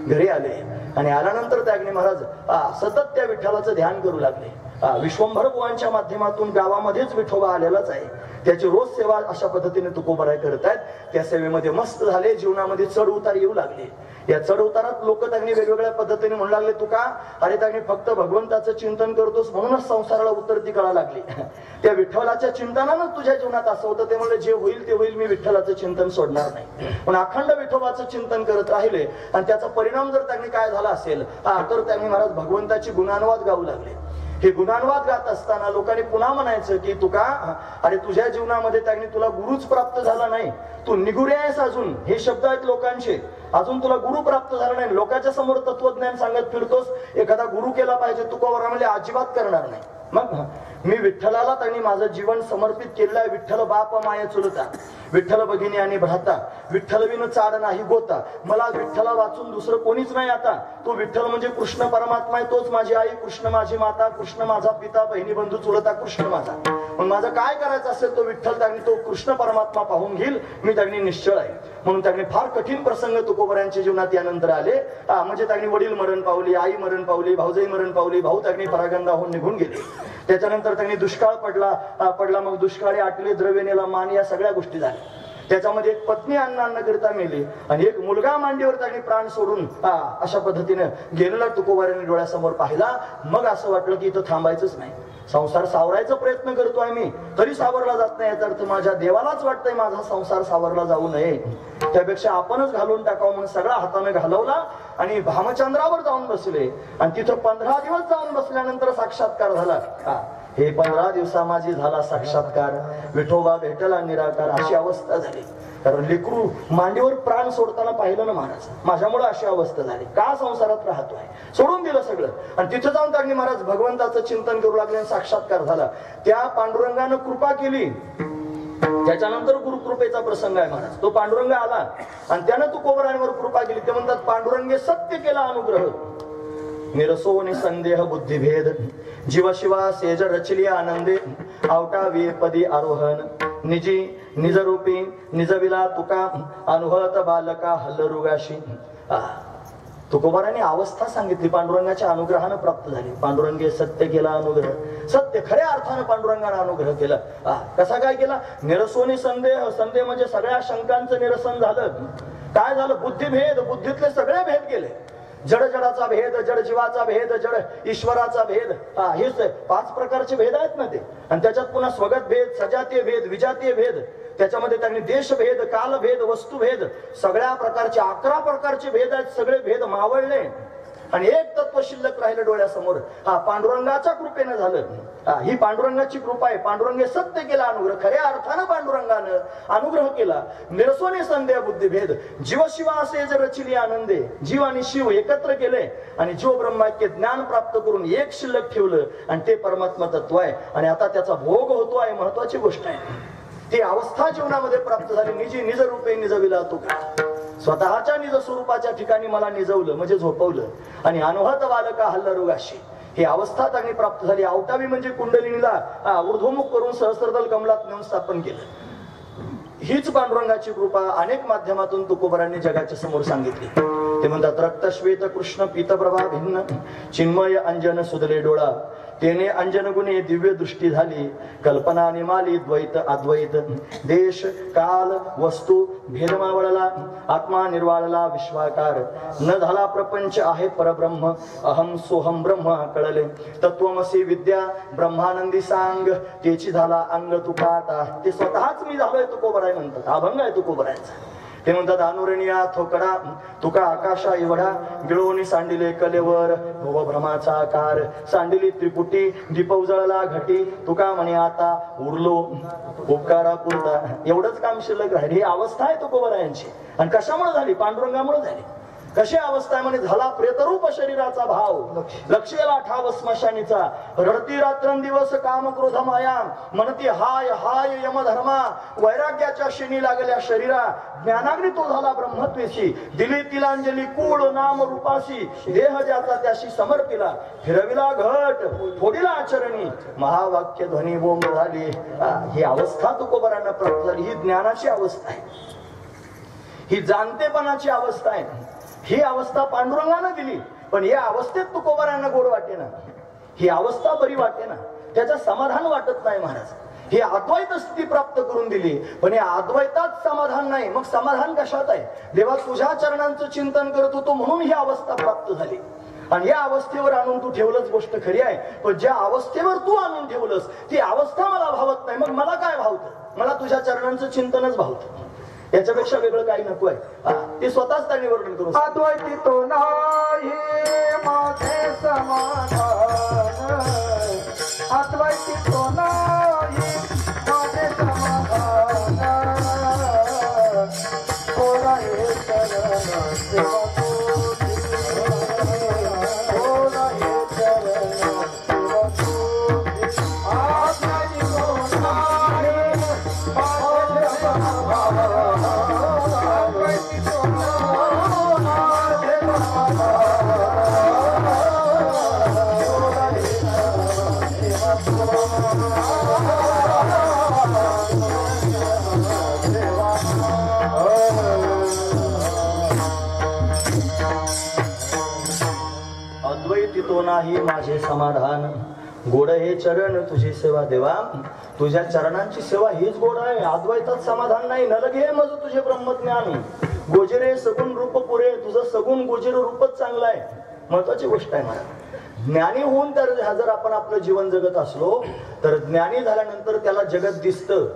घरी आले आणि आल्यानंतर त्यागणे महाराज सतत त्या विठ्ठलाचं ध्यान करू लागले. विश्वंभर बुवांच्या माध्यमातून गावामध्येच विठोबा आलेलाच आहे. त्याची रोज सेवा अशा पद्धतीने तुकोबराय करतायत. त्या सेवेमध्ये मस्त झाले. जीवनामध्ये चढ उतार येऊ लागले. या चढ उतारात लोक त्यांनी वेगवेगळ्या पद्धतीने म्हणू लागले, तुका अरे त्यांनी फक्त भगवंताचं चिंतन करतोस म्हणूनच संसाराला उतरती कळा लागली. त्या विठ्ठलाच्या चिंतनानं तुझ्या जीवनात असं होतं. ते म्हणलं जे होईल ते होईल, मी विठ्ठलाचं चिंतन सोडणार नाही. पण अखंड विठोबाचं चिंतन करत राहिले आणि त्याचा परिणाम जर त्यांनी काय झाला असेल तर त्यांनी महाराज भगवंताची गुणानुवाद गाऊ लागले. हे गुणानुवाद गात असताना लोकांनी पुन्हा म्हणायचं की तुका अरे तुझ्या जीवनामध्ये त्यांनी तुला गुरुच प्राप्त झाला नाही, तू निगुरे आहेस अजून. हे शब्द आहेत लोकांचे. अजून तुला गुरु प्राप्त झाला नाही. लोकांच्या समोर तत्वज्ञान सांगत फिरतोस. एखादा गुरु केला पाहिजे. तुकोबराय म्हणले अजिबात करणार नाही. मग मी विठ्ठलाला त्यांनी माझं जीवन समर्पित केलेलं आहे. विठ्ठल बाप माया चुलता, विठ्ठल भगिनी आणि भ्राता, विठ्ठल विन चाड नाही गोता. मला विठ्ठला वाचून दुसरं कोणीच नाही आता. तो विठ्ठल म्हणजे कृष्ण परमात्मा आहे. तोच माझी आई, कृष्ण माझी माता, कृष्ण माझा पिता, बहिणी बंधू चुलता कृष्ण माझा. पण माझं काय करायचं असेल तो विठ्ठल त्यांनी तो कृष्ण परमात्मा पाहून घेईल. मी त्यांनी निश्चळ आहे. म्हणून त्यांनी फार कठीण प्रसंग तुकोबरायांच्या जीवनात यानंतर आले. म्हणजे त्यांनी वडील मरण पावली, आई मरण पावली, भाऊजाई मरण पावली, भाऊ त्यांनी परागंदाहून निघून गेले. त्याच्यानंतर त्यांनी दुष्काळ पडला. मग दुष्काळी आटले, द्रव्यनेला मान, या सगळ्या गोष्टी झाल्या. त्याच्यामध्ये एक पत्नी अन्न करता मेली आणि एक मुलगा मांडीवर त्यांनी प्राण सोडून अशा पद्धतीने गेलेला तुकोबरायांनी डोळ्यासमोर पाहिला. मग असं वाटलं की इथं थांबायचंच नाही. संसार सावरायचा प्रयत्न करतोय मी तरी सावरला जात नाही. याचा अर्थ माझ्या देवालाच वाटतंय माझा संसार सावरला जाऊ नये, त्यापेक्षा आपणच घालून टाकावं म्हणून सगळा हाताने घालवला आणि भामचंद्रावर जाऊन बसले. आणि तिथं 15 दिवस जाऊन बसल्यानंतर साक्षात्कार झाला. हे 15 दिवसा माझी झाला साक्षात्कार, विठोबा भेटला निराकार. अशी अवस्था झाली. कारण लेकरू मांडीवर प्राण सोडताना पाहिलं ना महाराज, माझ्यामुळे अशी अवस्था झाली. का संसारात राहतोय, सोडून दिलं सगळं. आणि तिथं जाऊन त्यांनी महाराज भगवंताचं चिंतन करू लागले आणि साक्षात्कार झाला. त्या पांडुरंगानं कृपा केली. त्याच्यानंतर गुरुकृपेचा प्रसंग आहे महाराज. तो पांडुरंग आला आणि त्यानं तुकोबरायांवर कृपा केली. ते म्हणतात पांडुरंगे सत्य केला अनुग्रह, निरसो निसंदेह बुद्धिभेद, जीव शिवा सेज रचली आनंदे, आवटावी पदी आरोहण, निजी निजरूपी निजविला तुका, अनुभवत बालका हल्लरुगाशी. तुकोबरायांनी अवस्था सांगितली. पांडुरंगाच्या अनुग्रहानं प्राप्त झाली. पांडुरंगे सत्य केला अनुग्रह. सत्य खऱ्या अर्थानं पांडुरंगानं अनुग्रह केला. कसा काय केला? निरसोनी संदेह. संदेह म्हणजे सगळ्या शंकांचं निरसन झालं. काय झालं? बुद्धिभेद. बुद्धीतले सगळे भेद गेले. जड जडाचा भेद, जड जीवाचा भेद, जड ईश्वराचा भेद. हेच 5 प्रकारचे भेद आहेत ना ते. आणि त्याच्यात पुन्हा स्वगत भेद, सजातीय भेद, विजातीय भेद. त्याच्यामध्ये त्यांनी देशभेद, कालभेद, वस्तुभेद, सगळ्या प्रकारचे 11 प्रकारचे भेद आहेत. सगळे भेद मावळले आणि एक तत्व शिल्लक राहिलं डोळ्यासमोर. पांडुरंगाच्या कृपेनं झालं. ही पांडुरंगाची कृपा आहे. पांडुरंगे सत्य केला अनुग्रह. खऱ्या अर्थानं पांडुरंगानं अनुग्रह केला. निरसोने संदेह बुद्धिभेद, जीव शिवा असे जर रचिली आनंदे. जीव आणि शिव एकत्र केले आणि जीव ब्रह्माक्य ज्ञान प्राप्त करून एक शिल्लक ठेवलं आणि ते परमात्मा तत्व आहे. आणि आता त्याचा भोग होतो आहे. महत्वाची गोष्ट आहे ती अवस्था जीवनामध्ये प्राप्त झाली. निजी निज रूपे निजविला तुका. स्वतःच्या निज स्वरूपाच्या ठिकाणी मला निजवलं म्हणजे झोपवलं. आणि अनुभवत बालका हल्लरुगाशी. ही अवस्था त्यांनी प्राप्त झाली. आवटावी म्हणजे कुंडलिनीला ऊर्ध्वमुख करून सहस्त्रदल कमलात नेऊन स्थापन केलं. हीच पांडुरंगाची कृपा अनेक माध्यमातून तुकोबरांनी जगाच्या समोर सांगितली. ते म्हणतात रक्तश्वेत कृष्ण पीतप्रभा भिन्न चिन्मय अंजन सुदले डोळा तेने अंजन गुणे दिव्य दृष्टी झाली कल्पना निमाली द्वैत अद्वैत देश काल वस्तू भेदमावळला आत्मा निर्वाळला विश्वाकार न झाला प्रपंच आहे परब्रह्म अहम सोहम ब्रह्म कळले तत्वमसी विद्या ब्रह्मानंदी सांग तेची झाला अंग तुकाता. ते स्वतःच मी झालोय तुकोबराय म्हणतात. अभंग आहे तुकोबरायचा. ते म्हणतात अनुरणिया थोकडा तुका आकाशा एवढा गिळवणी सांडिले कलेवर भ्रमाचा आकार सांडिली त्रिपुटी दीप उजळला घटी तुका म्हणे आता उरलो उपकारा पुरता. एवढंच काम शिल्लक राहील. ही अवस्था आहे तुकोबरायांची. आणि कशामुळे झाली? पांडुरंगामुळे झाली. कशी अवस्था म्हणे झाला प्रेतरूप शरीराचा भाव लक्षेला ठाव स्मशानीचा रडती रात्रंदिवस काम क्रोध माया म्हणती हाय हाय यमधर्मा वैराग्याच्या शिनी लागल्या शरीरा ज्ञानाग्नी तो झाला ब्रह्मत्वेशी दिली तिलांजली कूळ नाम रूपाशी देह ज्याचा त्याशी समर्पिला फिरविला घट फोडिला आचरणी महावाक्य ध्वनी बोंब झाली. ही अवस्था तुकोबरांना प्राप्त झाली. ही ज्ञानाची अवस्था आहे. ही जाणतेपणाची अवस्था आहे. ही अवस्था पांडुरंगानं दिली. पण या अवस्थेत तुकोबरांना गोड वाटे ना. ही अवस्था बरी वाटे ना. त्याचं समाधान वाटत नाही महाराज. ही अद्वैत स्थिती प्राप्त करून दिली. पण या अद्वैतात समाधान नाही. मग समाधान कशात आहे? देवा तुझ्या चरणांचं चिंतन करत होतो म्हणून ही अवस्था प्राप्त झाली. आणि या अवस्थेवर आणून तू ठेवलंच गोष्ट खरी आहे. पण ज्या अवस्थेवर तू आणून ठेवलंस ती अवस्था मला भावत नाही. मग मला काय भावतं? मला तुझ्या चरणांचं चिंतनच भावतं. याच्यापेक्षा वेगळं काही नको आहे. ते स्वतःच त्यांनी वर्णन करू. अद्वैती तो नाही माझे समाधान अद्वैती तो नाही माझे समाधान थोडा हे चरण सेवा थोडा हे चरण सेवा अद्वैती तो नाही माझे समाधान अद्वैती तो नाही माझे समाधान गोड हे चरण तुझी सेवा देवा. तुझ्या चरणांची सेवा हीच गोड आहे. अद्वैतात समाधान नाही. नलगे मज तुझे ब्रह्मज्ञान गोजरे सगुण रूप पुरे. तुझं सगुण गोजर रूपच चांगलं आहे. महत्वाची गोष्ट आहे मला. ज्ञानी होऊन तर जर आपण आपलं जीवन जगत असलो तर ज्ञानी झाल्यानंतर त्याला जगत दिसतं.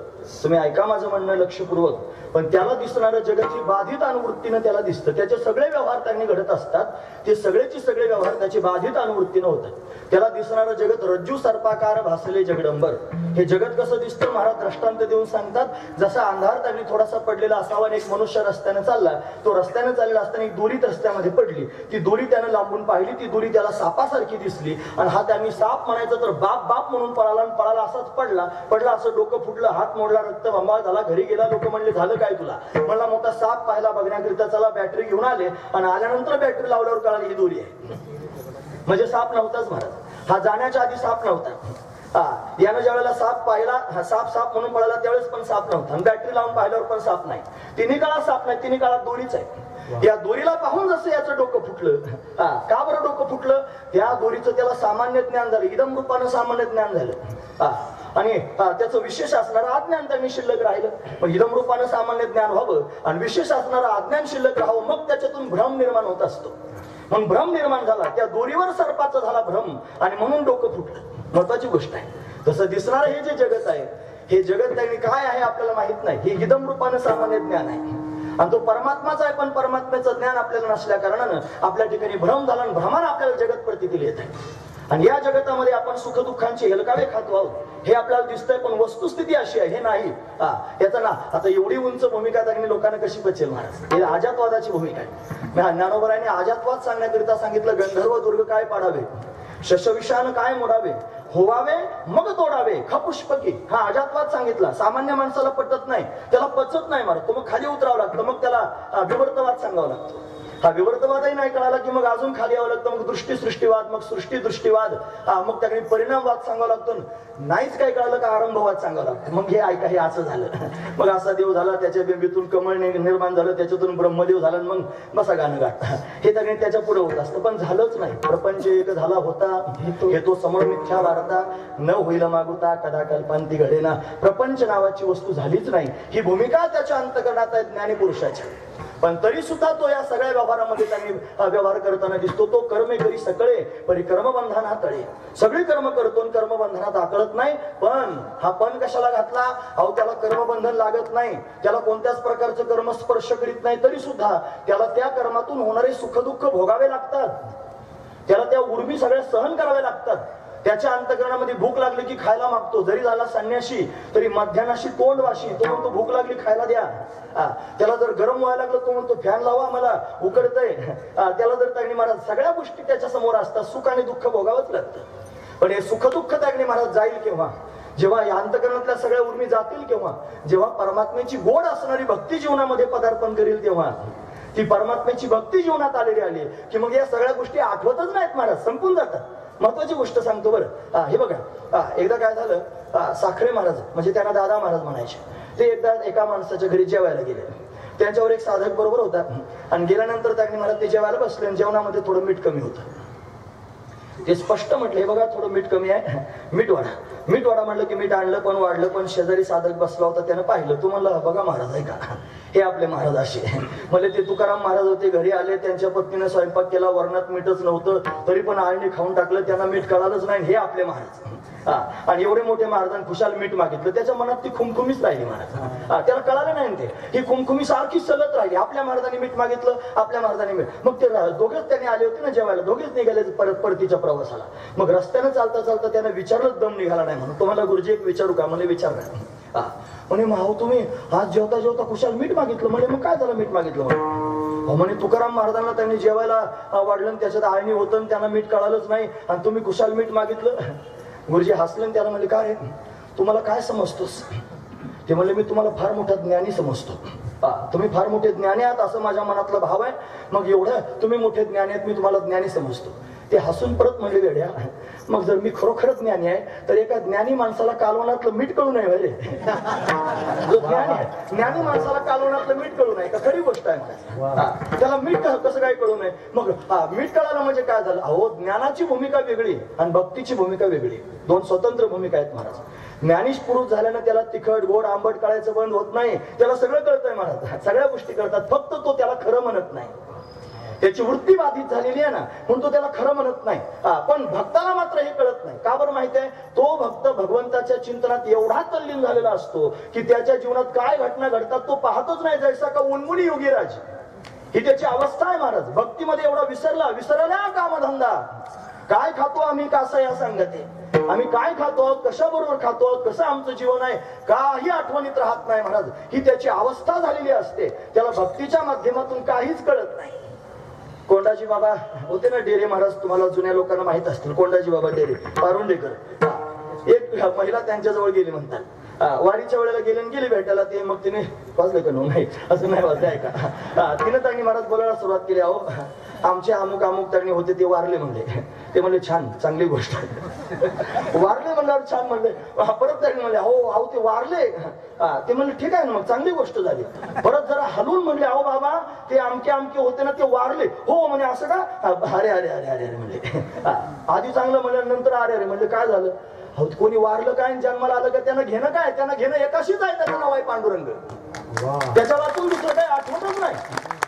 तुम्ही ऐका माझं म्हणणं लक्षपूर्वक. पण त्याला दिसणारं जगत ही बाधित अनुवृत्तीनं त्याला दिसतं. त्याचे सगळे व्यवहार त्यांनी घडत असतात. ते सगळेचे सगळे व्यवहार त्याची बाधित अनुवृत्तीनं होतात. त्याला दिसणारं जगत रज्जू सर्पाकार भासले जगडंबर. हे जगत कसं दिसतं महाराज दृष्टांत देऊन सांगतात. जसा अंधार त्यांनी थोडासा पडलेला असावा आणि एक मनुष्य रस्त्याने चालला. तो रस्त्याने चाललेला असताना एक दोरी रस्त्यामध्ये पडली. ती दोरी त्याने लांबून पाहिली. ती दोरी त्याला सापासारखी दिसली आणि हा त्यांनी साप म्हणायचं तर बाप बाप म्हणून पळाला आणि पळाला असाच पडला असं डोकं फुटलं हात मोडला रक्त बंबाळ झाला. घरी गेला. लोक म्हणले झालं काय तुला? म्हणला मोठा साप पाहिला बघण्याकरिता चला बॅटरी घेऊन आले आणि आल्यानंतर बॅटरी लावल्यावर कळाली ही दोरी आहे. म्हणजे साप नव्हताच महाराज. हा जाण्याच्या आधी साप नव्हता. यानं ज्या वेळेला साप पाहिला हा साप म्हणून पळाला त्यावेळेस पण साप नव्हता. आणि बॅटरी लावून पाहिल्यावर पण साप नाही. तिन्ही काळात साप नाही. तिन्ही काळात दोरीच आहे. या दोरीला पाहून जसं याचं डोकं फुटलं. का बरं डोकं फुटलं? त्या दोरीचं त्याला सामान्य ज्ञान झालं. इदम रूपानं सामान्य ज्ञान झालं. आणि त्याचं विशेष असणारं अज्ञान त्यांनी शिल्लक राहिलं. पण इदम रूपानं सामान्य ज्ञान व्हावं आणि विशेष असणारं अज्ञान शिल्लक राहावं. मग त्याच्यातून भ्रम निर्माण होत असतो. म्हणून भ्रम निर्माण झाला. त्या दोरीवर सर्पाचा झाला भ्रम आणि म्हणून डोकं फुटलं. महत्वाची गोष्ट आहे. तसं दिसणारं हे जे जगत आहे हे जगत त्यांनी काय आहे आपल्याला माहित नाही. हे इदम रूपानं सामान्य ज्ञान आहे आणि तो परमात्माचा आहे. पण परमात्म्याचं ज्ञान आपल्याला नसल्या कारणानं आपल्या ठिकाणी भ्रम झाला आणि भ्रमानं आपल्याला जगत प्रतितील येत आहे. आणि या जगतामध्ये आपण सुखदुःखांचे हेलकावे खातो आहोत हे आपल्याला दिसतंय. पण वस्तुस्थिती अशी आहे हे नाही. याचा ना आता एवढी उंच भूमिका त्यांनी लोकांना कशी पचेल महाराज? हे अजातवादाची भूमिका आहे. ज्ञानोबरांनी अजातवाद सांगण्याकरिता सांगितलं. गंधर्व दुर्ग काय पाडावे शशविषान काय मोडावे होवावे मग तोडावे खपुष्पकी. हा अजातवाद सांगितला. सामान्य माणसाला पटत नाही. त्याला पचत नाही महाराज. तो मग खाली उतरावं लागतं. मग त्याला विवर्तवाद सांगावं लागतं. हा विवर्तवादही नाही कळाला की मग अजून खाली यावं लागतं. मग दृष्टी सृष्टीवाद, मग सृष्टी दृष्टीवाद, मग त्याकडे परिणामवाद सांगावा लागतो. नाहीच काय कळालं का आरंभवाद सांगावं लागतं. मग हे ऐका, हे असं झालं. मग असा देव झाला, त्याच्या बिंबीतून कमळ निर्माण झालं, त्याच्यातून ब्रह्मदेव झाला, मग बसा गाणं गाता. हे त्याकडे त्याच्या पुढे होत असतं. पण झालंच नाही. प्रपंच एक झाला होता, हे तो समोर मिथ्या वार्ता, न होईल मागुता कदा कल्पांती घडेना. प्रपंच नावाची वस्तू झालीच नाही. ही भूमिका त्याच्या अंतकरणात आहे ज्ञानीपुरुषाच्या. पण तरी सुद्धा तो या सगळ्या व्यवहारामध्ये त्यांनी व्यवहार करताना दिसतो. तो कर्मे करी सकळे परी कर्मबंधनात तळे. सगळी कर्म करतो आणि कर्मबंधनात आकळत नाही. पण हा पण कशाला घातला? अहो त्याला कर्मबंधन लागत नाही, त्याला कोणत्याच प्रकारचं कर्म स्पर्श करीत नाही, तरी सुद्धा त्याला त्या कर्मातून होणारे सुखदुःख भोगावे लागतात. त्याला त्या उर्मी सगळ्या सहन कराव्या लागतात. त्याच्या अंतकरणामध्ये भूक लागली की खायला मागतो. जरी झाला संन्याशी तरी मध्यानाशी तोंड वाशी. तो म्हणतो भूक लागली खायला द्या. त्याला जर गरम व्हायला लागलं तो म्हणतो फॅन लावा मला उकडतंय. त्याला जर त्यागणी महाराज सगळ्या गोष्टी त्याच्या समोर असतात. सुख आणि दुःख भोगावंच लागतं. पण हे सुख दुःख त्यागणी महाराज जाईल केव्हा? जेव्हा या अंतकरणातल्या सगळ्या उर्मी जातील केव्हा? जेव्हा परमात्म्याची गोड असणारी भक्ती जीवनामध्ये पदार्पण करेल तेव्हा. ती परमात्म्याची भक्ती जीवनात आलेली आली की मग या सगळ्या गोष्टी आठवतच नाहीत महाराज, संपून जातात. महत्वाची गोष्ट सांगतो बरं. हे बघा, एकदा काय झालं, साखरे महाराज म्हणजे त्यांना दादा महाराज म्हणायचे. ते एकदा एका माणसाच्या घरी जेवायला गेले. त्यांच्यावर एक साधक बरोबर होता आणि गेल्यानंतर त्यांनी महाराज ते जेवायला बसले आणि जेवणामध्ये थोडं मीठ कमी होतं. ते स्पष्ट म्हटलं, हे बघा थोडं मीठ कमी आहे, मीठ वाढा. मीठ वाढा म्हटलं की मीठ आणलं पण वाढलं. पण शेजारी साधक बसला होता, त्यानं पाहिलं. तू म्हणला बघा महाराज आहे का, हे आपले महाराज असे. म्हणजे ते तुकाराम महाराज होते, घरी आले, त्यांच्या पत्नीने स्वयंपाक केला, वरणात मीठच नव्हतं, तरी पण आळणी खाऊन टाकलं, त्यांना मीठ कळालंच नाही, हे आपले महाराज. आणि एवढे मोठे महाराजांनी खुशाल मीठ मागितलं. त्याच्या मनात ती खुमखुमीच राहिली महाराज. त्याला कळालं नाही ते, ही खुमखुमी सारखी सलत राहिली. आपल्या महाराजांनी मीठ मागितलं, आपल्या महाराजांनी मीठ. मग ते दोघेच त्यांनी आले होते ना जेवायला, दोघेच निघाले परतीच्या प्रवासाला. मग रस्त्यानं चालता चालता त्यांना विचारलं, दम निघाला नाही म्हणून. तुम्हाला गुरुजी एक विचारू का? मला विचारलं. म्हणे माहो तुम्ही आज जेवता जेवता कुशाल मीठ मागितलं. म्हणजे मग काय झालं मीठ मागितलं? म्हणे तुकाराम महाराजांना त्यांनी जेवायला वाढलं, त्याच्यात आळणी होतं, त्यांना मीठ कळालंच नाही आणि तुम्ही कुशाल मीठ मागितलं. गुरुजी हसले, त्याला म्हणले का रे तुम्हाला काय समजतोस? ते म्हणले मी तुम्हाला फार मोठा ज्ञानी समजतो. तुम्ही फार मोठे ज्ञानी आहात असं माझ्या मनातला भाव आहे. मग एवढं तुम्ही मोठे ज्ञानी आहेत, मी तुम्हाला ज्ञानी समजतो. ते हसून परत म्हणले वेड्या, मग जर मी खरोखरच ज्ञानी आहे तर एका ज्ञानी माणसाला कालवणातलं मीठ कळू नये रे. जो ज्ञानी आहे, ज्ञानी माणसाला कालवणातलं मीठ कळू नये का? खरी गोष्ट आहे. त्याला मीठ कसं काय कळू नये? मग मीठ कळालं म्हणजे काय झालं? अहो ज्ञानाची भूमिका वेगळी आणि भक्तीची भूमिका वेगळी, दोन स्वतंत्र भूमिका आहेत महाराज. ज्ञानीश पुरुष झाल्यानं त्याला तिखट गोड आंबट कळायचं बंद होत नाही. त्याला सगळं कळतंय महाराज, सगळ्या गोष्टी कळतात. फक्त तो त्याला खरं म्हणत नाही. त्याची वृत्ती बाधित झालेली आहे ना, म्हणून तो त्याला खरं म्हणत नाही. पण भक्ताला मात्र हे कळत नाही. का बरं माहित आहे? तो भक्त भगवंताच्या चिंतनात एवढा तल्लीन झालेला असतो की त्याच्या जीवनात काय घटना घडतात तो पाहतोच नाही. जैसा का उन्मुनी योगीराज, ही त्याची अवस्था आहे महाराज. भक्तीमध्ये एवढा विसरला कामधंदा. काय खातो आम्ही, कसं या सांगते, आम्ही काय खातो, कशाबरोबर खातो, कसं आमचं जीवन आहे, काही आठवणीत राहत नाही महाराज. ही त्याची अवस्था झालेली असते. त्याला भक्तीच्या माध्यमातून काहीच कळत नाही. कोंडाजी बाबा होते ना डेरे महाराज, तुम्हाला जुन्या लोकांना माहित असतील. कोंडाजी बाबा डेरे पारुंडेकर. एक महिला त्यांच्या जवळ गेली म्हणतात. वारीच्या वेळेला गेली भेटायला. ते मग तिने वाजलं का? नाही असं नाही वाजलंय का? तिने त्यांनी महाराज बोलायला सुरुवात केली. अहो आमचे अमुक अमुक त्यांनी होते, ते वारले म्हणले. ते म्हणले छान, चांगली गोष्ट. वारले म्हणल्यावर छान म्हणले. परत त्यांनी म्हणले अहो ते वारले. ते म्हणले ठीक आहे ना, मग चांगली गोष्ट झाली. परत जरा हलवून म्हणले अहो बाबा ते आमके होते ना, ते वारले. हो म्हणे असं का? अरे अरे अरे अरे म्हणले. आधी चांगलं म्हणल्यानंतर अरे अरे म्हणले काय झालं? अहो कोणी वारलं काय जन्माला आलं का? त्यांना घेणं काय? त्यांना घेणं एकाशीच आहे, त्याचं नाव आहे पांडुरंग. त्याच्या वाचून दुसरं काही आठवतच नाही.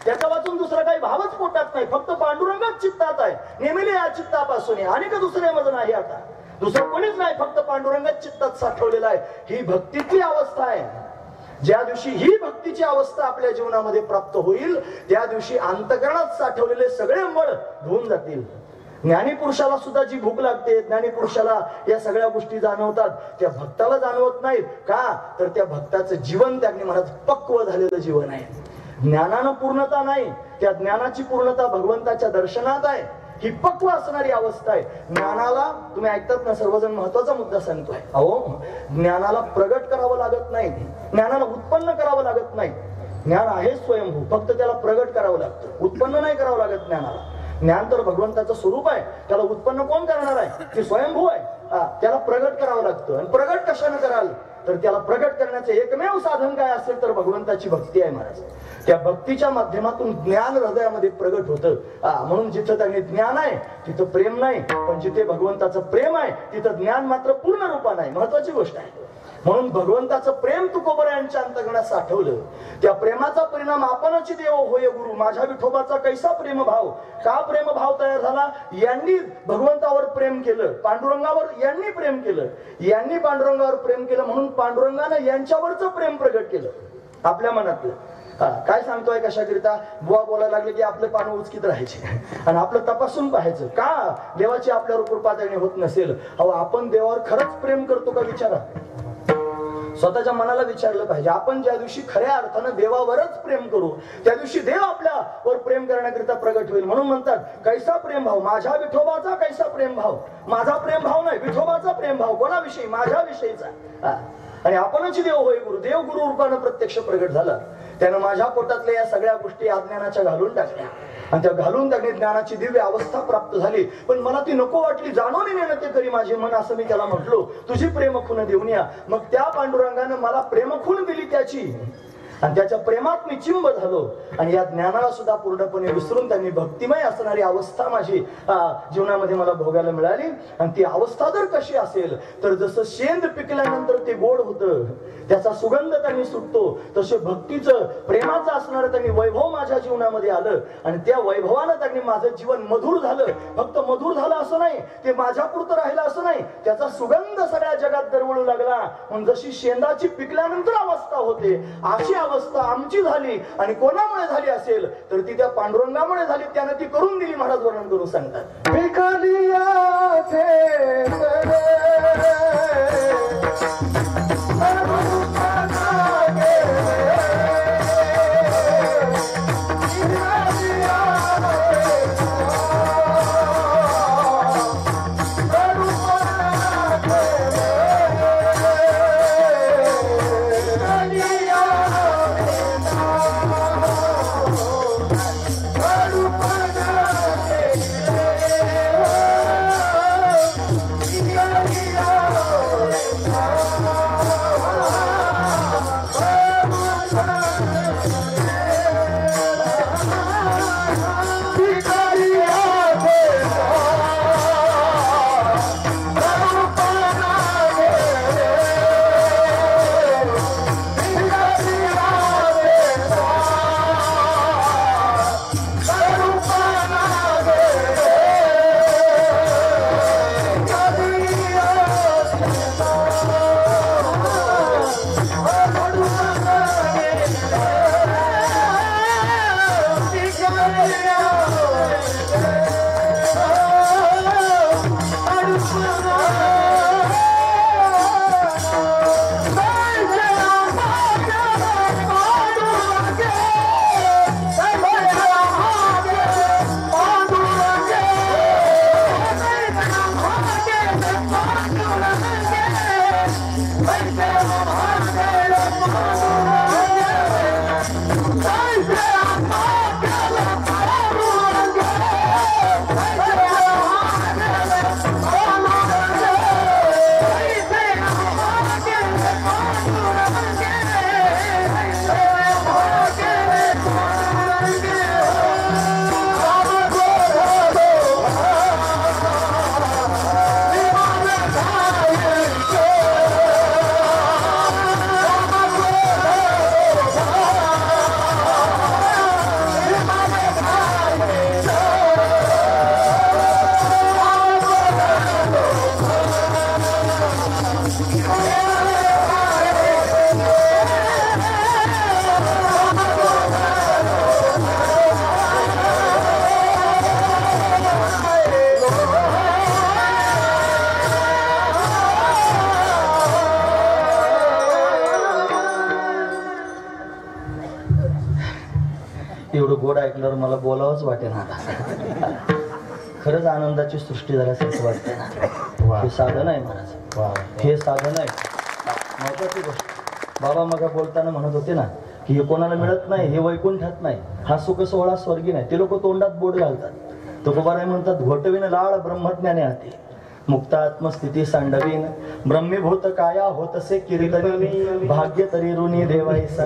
त्याच्या वाचून दुसरं काही भावच पोटात नाही. फक्त पांडुरंगच चित्तात आहे. नेहमी या चित्तापासून आणि का दुसरे मज नाही. आता दुसरं कोणीच नाही, फक्त पांडुरंगच चित्तात साठवलेला आहे. ही भक्तीची अवस्था आहे. ज्या दिवशी ही भक्तीची अवस्था आपल्या जीवनामध्ये प्राप्त होईल त्या दिवशी अंतकरणात साठवलेले सगळे मळ धुवून जातील. ज्ञानी पुरुषाला सुद्धा जी भूक लागते, ज्ञानी पुरुषाला या सगळ्या गोष्टी जाणवतात, त्या भक्ताला जाणवत नाहीत. का? तर त्या भक्ताचं जीवन त्याने महाराज पक्व झालेलं जीवन आहे. ज्ञानानं पूर्णता नाही, त्या ज्ञानाची पूर्णता भगवंताच्या दर्शनात आहे. ही पक्व असणारी अवस्था आहे. ज्ञानाला तुम्ही ऐकतात ना, सर्वजण महत्वाचा मुद्दा सांगतोय. अहो ज्ञानाला प्रगट करावं लागत नाही, ज्ञानाला उत्पन्न करावं लागत नाही. ज्ञान आहे स्वयंभू, फक्त त्याला प्रगट करावं लागतं, उत्पन्न नाही करावं लागत ज्ञानाला. ज्ञान तर भगवंताचं स्वरूप आहे, त्याला उत्पन्न कोण करणार आहे? ते स्वयंभू आहे. त्याला प्रगट करावं लागतं. आणि प्रगट कशाने कराल तर त्याला प्रगट करण्याचे एकमेव साधन काय असेल तर भगवंताची भक्ती आहे महाराज. त्या भक्तीच्या माध्यमातून ज्ञान हृदयामध्ये प्रगट होतं. म्हणून जिथं त्यांनी ज्ञान आहे तिथं प्रेम नाही, पण जिथे भगवंताचं प्रेम आहे तिथं ज्ञान मात्र पूर्ण रूपानं आहे. महत्वाची गोष्ट आहे. म्हणून भगवंताचं प्रेम तुकोबरा यांच्या अंतःकरणात साठवलं. त्या प्रेमाचा परिणाम आपणच देव होय गुरु. माझ्या विठोबाचा कैसा प्रेमभाव, का प्रेमभाव तयार झाला? यांनी भगवंतावर प्रेम केलं, पांडुरंगावर यांनी प्रेम केलं, यांनी पांडुरंगावर प्रेम केलं, म्हणून पांडुरंगानं यांच्यावरचं प्रेम प्रगट केलं आपल्या मनातलं. काय सांगतोय कशाकरिता? बुवा बोलायला लागले की आपले पानं उचकीत राहायचे आणि आपलं तपासून पाहायचं का देवाची आपल्यावर कृपा देणे होत नसेल. अहो आपण देवावर खरंच प्रेम करतो का विचारा. स्वतःच्या मनाला विचारलं पाहिजे. आपण ज्या दिवशी खऱ्या अर्थानं देवावरच प्रेम करू त्या दिवशी देव आपल्यावर प्रेम करण्याकरिता प्रगट होईल. म्हणून म्हणतात कैसा प्रेम भाव, माझ्या विठोबाचा कैसा प्रेम भाव. माझा प्रेम भाव नाही, विठोबाचा प्रेम भाव. कोणाविषयी? माझ्या विषयीचा. आणि आपणच देव होय गुरु. देव गुरु रूपानं प्रत्यक्ष प्रगट झाला. त्यानं माझ्या पोटातल्या या सगळ्या गोष्टी अज्ञानाच्या घालून टाकल्या आणि त्या घालून टाकणे ज्ञानाची दिव्य अवस्था प्राप्त झाली. पण मला ती नको वाटली. जाणून नेणं ते करी माझे मन, असं मी त्याला म्हटलो. तुझी प्रेमखून देऊन या. मग त्या पांडुरंगानं मला प्रेमखून दिली त्याची, आणि त्याच्या प्रेमात मी चिंब झालो. आणि या ज्ञानाला सुद्धा पूर्णपणे विसरून त्यांनी भक्तिमय असणारी अवस्था माझी जीवनामध्ये मला भोगायला मिळाली. आणि ती अवस्था जर कशी असेल तर जसं शेंद पिकल्यानंतर ते गोड होतं, त्याचा सुगंध त्यांनी सुटतो, तसे भक्तीचं प्रेमाचं असणारं त्यांनी वैभव माझ्या जीवनामध्ये आलं. आणि त्या वैभवानं त्यांनी माझं जीवन मधुर झालं. फक्त मधुर झालं असं नाही, ते माझ्या पुरतं राहिलं असं नाही, त्याचा सुगंध सगळ्या जगात दरवळू लागला. म्हणून जशी शेंदाची पिकल्यानंतर अवस्था होते अशी अवस्था आमची झाली. आणि कोणामुळे झाली असेल तर ती त्या पांडुरंगामुळे झाली. त्यानं ती करून दिली. महाराज वर्णन करून सांगतात. एवढं गोड ऐकल्यावर मला बोलावंच वाटेना. खरंच आनंदाची सृष्टी झाल्यासारखं वाटते ना. हे साधन आहे महाराज, हे साधन आहे. महत्वाची गोष्ट बाबा मग बोलताना म्हणत होते ना, की हे कोणाला मिळत नाही, हे वैकुंठात नाही, हा सुख सोहळा स्वर्गी नाही. ते लोक तोंडात बोट घालतात. तुकोबाराय म्हणतात घोटविन लाळ ब्रह्मज्ञाने हाती मुक्त आत्मस्थिती सांडवीन ब्रह्मीभूत काया होतसे कीर्तनी भाग्य तरी ऋणी देवाईसा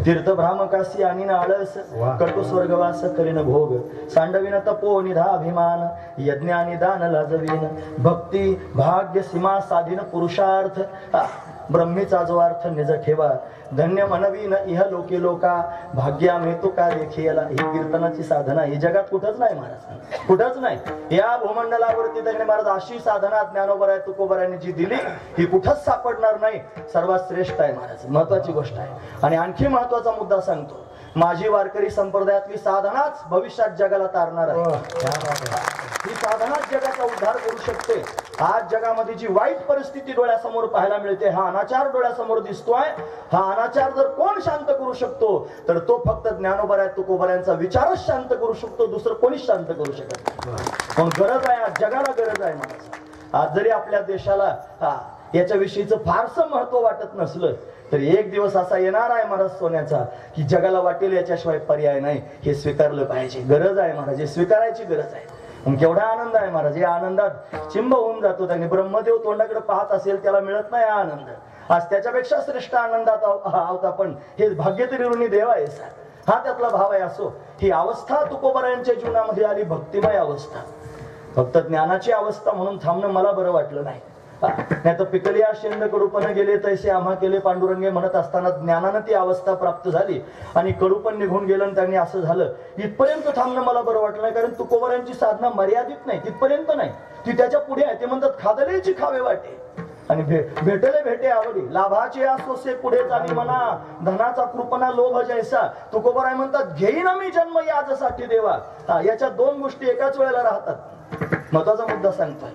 तीर्थ भ्रामकासी आणि आळस कटु स्वर्गवास करीन भोग सांडवीन तपो निधा अभिमान यज्ञ आणि दान लाजवीन भक्ती भाग्य सीमा साधीन पुरुषार्थ ब्रह्मीचा जो अर्थ निज ठेवा धन्य म्हणवीन इह लोके लोका भाग्या मेतू का देखीला. ही कीर्तनाची साधना ही जगात कुठंच नाही महाराज, कुठंच नाही. या भूमंडलावरती दगडे महाराज अशी साधना ज्ञानोबराय तुकोबरायांनी जी दिली ही कुठंच सापडणार नाही. सर्वात श्रेष्ठ आहे महाराज, महत्वाची गोष्ट आहे. आणि आणखी महत्वाचा मुद्दा सांगतो, माझी वारकरी संप्रदायातली साधनाच भविष्यात जगाला तारणार आहे. ही साधनाच जगाचा उद्धार करू शकते. आज जगामध्ये जी वाईट परिस्थिती डोळ्यासमोर पाहायला मिळते, हा अनाचार डोळ्यासमोर दिसतोय, हा अनाचार जर कोण शांत करू शकतो तर तो फक्त ज्ञानोबराय तुकोबरायांचा विचारच शांत करू शकतो, दुसरं कोणीच शांत करू शकत नाही. पण गरज आहे, आज जगाला गरज आहे महाराज. आज जरी आपल्या देशाला याच्याविषयीचं फारसं महत्व वाटत नसलं तरी एक दिवस असा येणार आहे महाराज सोन्याचा की जगाला वाटेल याच्याशिवाय पर्याय नाही. हे स्वीकारलं पाहिजे, गरज आहे महाराज, हे स्वीकारायची गरज आहे. केवढा आनंद आहे महाराज, या आनंदात चिंब होऊन जातो. त्याने ब्रह्मदेव तोंडाकडे पाहत असेल त्याला मिळत नाही हा आनंद. आज त्याच्यापेक्षा श्रेष्ठ आनंदात आहोत आपण. हे भाग्य तरी ऋणी देव आहे, हा त्यातला भाव आहे. असो, ही अवस्था तुकोबरायांच्या जीवनामध्ये आली, भक्तिमय अवस्था. फक्त ज्ञानाची अवस्था म्हणून थांबणं मला बरं वाटलं नाही. नाही तर पिकलिया शेंद कडूपण गेले तैसे आम्हा केले पांडुरंगे म्हणत असताना ज्ञानानं ती अवस्था प्राप्त झाली आणि कडूपण निघून गेलं आणि त्यांनी असं झालं. इथपर्यंत थांबणं मला बरं वाटलं नाही, कारण तुकोबरायांची साधना मर्यादित नाही, तिथपर्यंत नाही, ती त्याच्या पुढे आहे. ते म्हणतात खादलेची खावे वाटे आणि भेटले भेटे आवडी लाभाचे असोसे पुढे चाली म्हणा धनाचा कृपणा लोभ जैसा. तुकोबराय म्हणतात घेईन मी जन्म याच्यासाठी देवा. याच्या दोन गोष्टी एकाच वेळेला राहतात. महत्वाचा मुद्दा सांगतोय.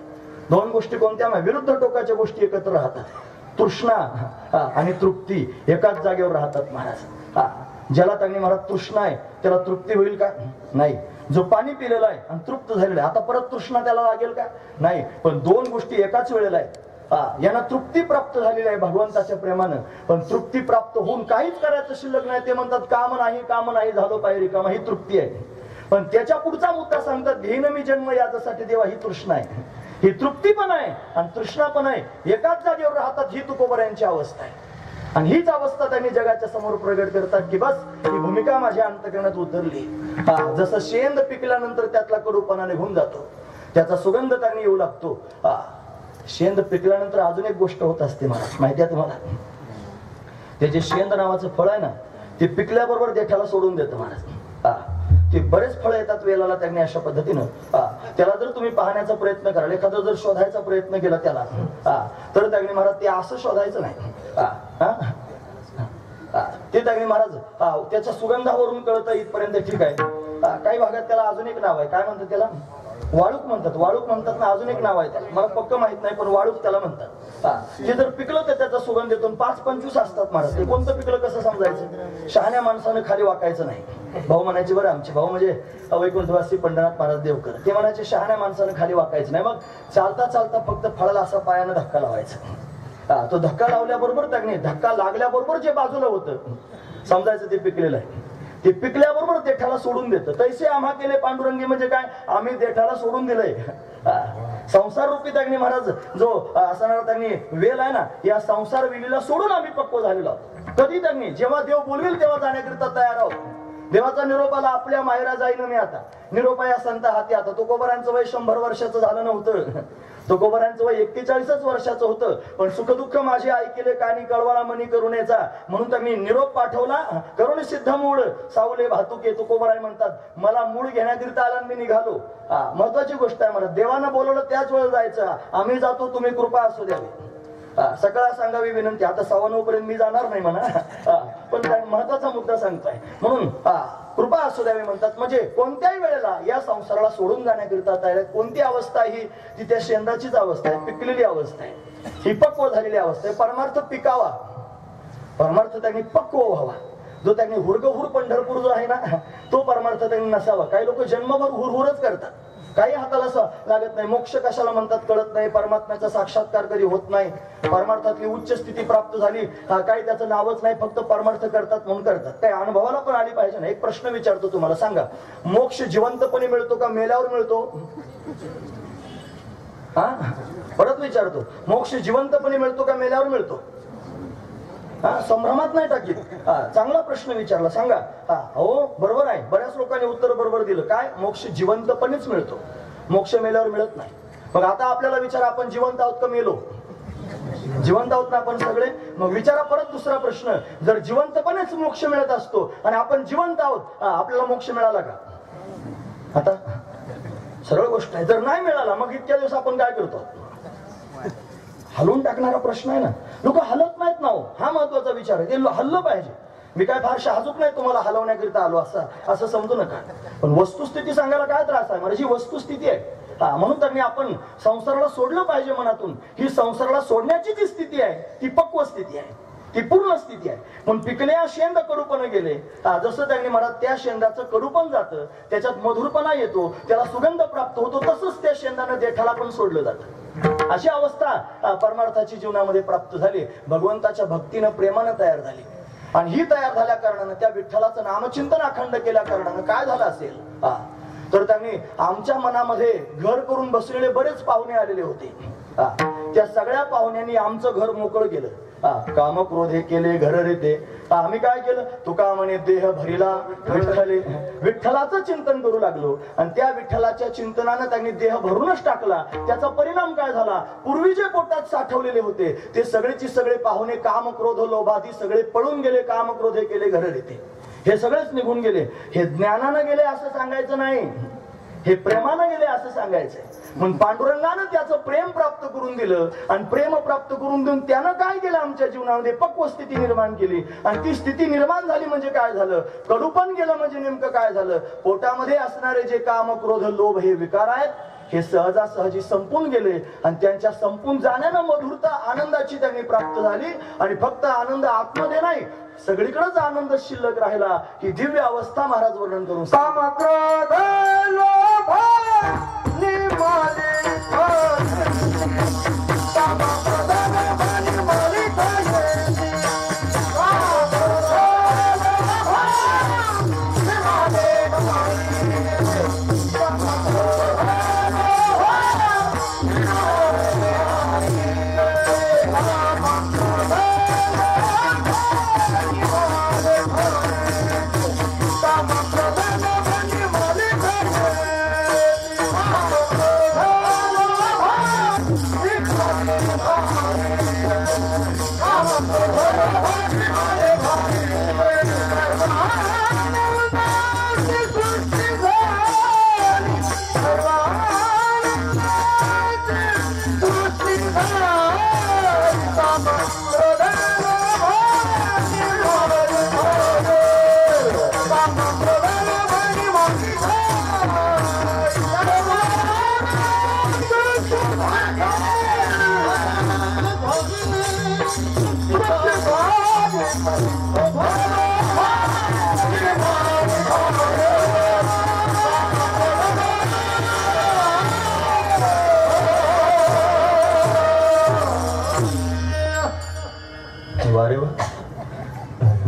दोन गोष्टी कोणत्या? विरुद्ध टोकाच्या गोष्टी एकत्र राहतात. तृष्णा आणि तृप्ती एकाच जागेवर राहतात महाराज. ज्याला त्यांनी महाराज तृष्णा आहे त्याला तृप्ती होईल का? नाही. जो पाणी पिलेला आहे आणि तृप्त झालेला आहे आता परत तृष्णा त्याला लागेल का? नाही. पण दोन गोष्टी एकाच वेळेला आहेत. यांना तृप्ती प्राप्त झालेली आहे भगवंताच्या प्रेमानं, पण तृप्ती प्राप्त होऊन काहीच करायचं शिल्लक नाही. ते म्हणतात काम नाही झालो पाहिजे रिकामा, ही तृप्ती आहे. पण त्याच्या पुढचा मुद्दा सांगतात घेईन मी जन्म याच्यासाठी देवा, ही तृष्णा आहे. ही तृप्ती पण आहे आणि तृष्णा पण आहे, एकाच जागेवर राहतात. ही तुकोबरायांची अवस्था आहे. आणि हीच अवस्था त्यांनी जगाच्या समोर प्रगट करतात की बस ही भूमिका माझ्या अंतकरणात उतरली. जसं शेंद पिकल्यानंतर त्यातला कडूपणा निघून जातो, त्याचा सुगंध त्यांनी येऊ लागतो. शेंद पिकल्यानंतर अजून एक गोष्ट होत असते महाराज, माहिती आहे तुम्हाला? ते जे शेंद नावाचं फळ आहे ना, ते पिकल्याबरोबर देठाला सोडून देतं महाराज. ते बरेच फळ येतात वेलाला त्यांनी अशा पद्धतीनं. त्याला जर तुम्ही पाहण्याचा प्रयत्न कराल, एखादा जर शोधायचा प्रयत्न केला त्याला, तर त्यांनी महाराज ते असं शोधायचं नाही. ते त्यांनी महाराज त्याच्या सुगंधावरून कळतं इथपर्यंत ठीक आहे. काही भागात त्याला अजून एक नाव आहे, काय म्हणतात त्याला? वाळूक म्हणतात. वाळूक म्हणतात ना, अजून एक नाव आहे त्याला, मला पक्क माहित नाही, पण वाळूक त्याला म्हणतात. ते जर पिकलं तर त्याचा सुगंध येतो. 5-25 असतात महाराज. ते कोणतं पिकलं कसं समजायचं? शहाण्या माणसानं खाली वाकायचं नाही. भाऊ म्हणायचे बरं, आमचे भाऊ म्हणजे वैकुंठवासी पंढरनाथ महाराज देवकर, ते म्हणायचे शहाण्या माणसानं खाली वाकायचं नाही. मग चालता चालता फक्त फळाला असा पायानं धक्का लावायचा. तो धक्का लावल्याबरोबर त्याने धक्का लागल्याबरोबर जे बाजूला होतं समजायचं ते पिकलेलं आहे. ते पिकल्याबरोबर देठाला सोडून देतं. तैसे आम्हा केले पांडुरंगी म्हणजे काय? आम्ही देठाला सोडून दिलंय. संसार रूपी त्यांनी महाराज जो असणारा त्यांनी वेल आहे ना, या संसार वेलीला सोडून आम्ही पक्व झालेलो आहोत. कधी त्यांनी जेव्हा देव बोलवेल तेव्हा जाण्याकरिता तयार आहोत. देवाचा निरोपाला आपल्या माहेरा जाईन मी आता. निरोपा या संत हाती. आता तुकोबरांचं वय 100 वर्षाचं झालं नव्हतं. तुकोबरांचं वय 41 वर्षाचं होतं. पण सुखदुःख माझे ऐकले कानी कळवाळा मनी करुणेचा म्हणून त्यांनी निरोप पाठवला. करुण सिद्ध मूळ सावले भातुके. तुकोबराय म्हणतात मला मूळ घेण्याकरिता आला मी निघालो. महत्वाची गोष्ट आहे मला, देवानं बोलवलं त्याच वेळेला जायचं. आम्ही जातो, तुम्ही कृपा असू द्यावी. सकाळ सांगावी विनंती. आता 9:15 पर्यंत मी जाणार नाही म्हणा, पण महत्वाचा मुद्दा सांगताय म्हणून कृपा असू द्यावी म्हणतात. म्हणजे कोणत्याही वेळेला या संसाराला सोडून जाण्याकरिता तयार. कोणती अवस्था ही? ती त्या शेंदाचीच अवस्था आहे, पिकलेली अवस्था आहे, ही पक्व झालेली अवस्था आहे. परमार्थ पिकावा, परमार्थ त्यांनी पक्व व्हावा. जो त्यांनी हुरगहुर पंढरपूर जो आहे ना, तो परमार्थ त्यांनी नसावा. काही लोक जन्मभर हुरहुरच करतात, काही हाताला लागत नाही. मोक्ष कशाला म्हणतात कळत नाही. परमात्म्याचा साक्षात्कार कधी होत नाही. परमार्थातली उच्च स्थिती प्राप्त झाली काही त्याचं नावच नाही. फक्त परमार्थ करतात म्हणून करतात. काही अनुभवाला पण आली पाहिजे ना. एक प्रश्न विचारतो तुम्हाला, सांगा मोक्ष जिवंतपणे मिळतो का मेल्यावर मिळतो? हा परत विचारतो, मोक्ष जिवंतपणे मिळतो का मेल्यावर मिळतो? संभ्रमात नाही टाकीत. चांगला प्रश्न विचारला, सांगा. हो बरोबर आहे. बऱ्याच लोकांनी उत्तर बरोबर दिलं. काय? मोक्ष जिवंतपणेच मिळतो, मोक्ष मेल्यावर मिळत नाही. मग आता आपल्याला विचार, आपण जिवंत आहोत का मेलो? जिवंत आहोत ना आपण सगळे. मग विचारा परत दुसरा प्रश्न, जर जिवंतपणेच मोक्ष मिळत असतो आणि आपण जिवंत आहोत, आपल्याला मोक्ष मिळाला का? आता सरळ गोष्ट आहे. जर नाही मिळाला मग इतक्या दिवस आपण काय करतो? हलवून टाकणारा प्रश्न आहे ना. लोक हलत नाहीत ना हो, हा महत्वाचा विचार आहे. ते हल्लं पाहिजे. मी काय फार शहाजूक नाही तुम्हाला हलवण्याकरिता आलो असं समजू नका. पण वस्तुस्थिती सांगायला काय त्रास आहे? माझी वस्तुस्थिती आहे. म्हणून तर मी आपण संसाराला सोडलं पाहिजे मनातून. ही संसाराला सोडण्याची जी स्थिती आहे ती पक्व स्थिती आहे, ती पूर्ण स्थिती आहे. म्हणून पिकल्या शेंद कडूपण गेले. जसं त्यांनी म्हणत त्या शेंदाचं कडूपण जातं, त्याच्यात मधुरपणा येतो, त्याला सुगंध प्राप्त होतो, तसंच त्या शेंदानं देठाला पण सोडलं जातं. अशी अवस्था परमार्थाची जीवनामध्ये प्राप्त झाली. भगवंताच्या भक्तीनं प्रेमानं तयार झाली. आणि ही तयार झाल्या कारणानं, त्या विठ्ठलाचं नामचिंतन अखंड केल्या कारणानं काय झालं असेल? तर त्यांनी आमच्या मनामध्ये घर करून बसलेले बरेच पाहुणे आलेले होते. त्या सगळ्या पाहुण्यांनी आमचं घर मोकळं केलं. काम क्रोधे केले घर रेते. आम्ही काय केलं? तुका म्हणे देह भरिला विठ्ठले. विठ्ठलाचं चिंतन करू लागलो आणि त्या विठ्ठलाच्या चिंतनानं त्यांनी देह भरूनच टाकला. त्याचा परिणाम काय झाला? पूर्वी जे पोटात साठवलेले होते ते सगळेची सगळे पाहुणे काम क्रोध लोभादी सगळे पळून गेले. काम क्रोधे केले घर रेते, हे सगळेच निघून गेले. हे ज्ञानानं गेले असं सांगायचं नाही, हे प्रेमानं गेले असं सांगायचंय. म्हणून पांडुरंगानं त्याचं प्रेम प्राप्त करून दिलं आणि प्रेम प्राप्त करून देऊन त्यानं काय केलं? आमच्या जीवनामध्ये पक्व स्थिती निर्माण केली. आणि ती स्थिती निर्माण झाली म्हणजे काय झालं? कडूपण गेलं म्हणजे नेमकं काय झालं? पोटामध्ये असणारे जे काम क्रोध लोभ हे विकार आहेत हे सहजासहजी संपून गेले. आणि त्यांच्या संपून जाण्यानं मधुरता आनंदाची त्यांनी प्राप्त झाली. आणि फक्त आनंद आतमध्ये नाही, सगळीकडेच आनंद शिल्लक राहिला. ही दिव्य अवस्था महाराज वर्णन करून काम क्रोध लोभ निमाले काम क्रोध लोभ निमाले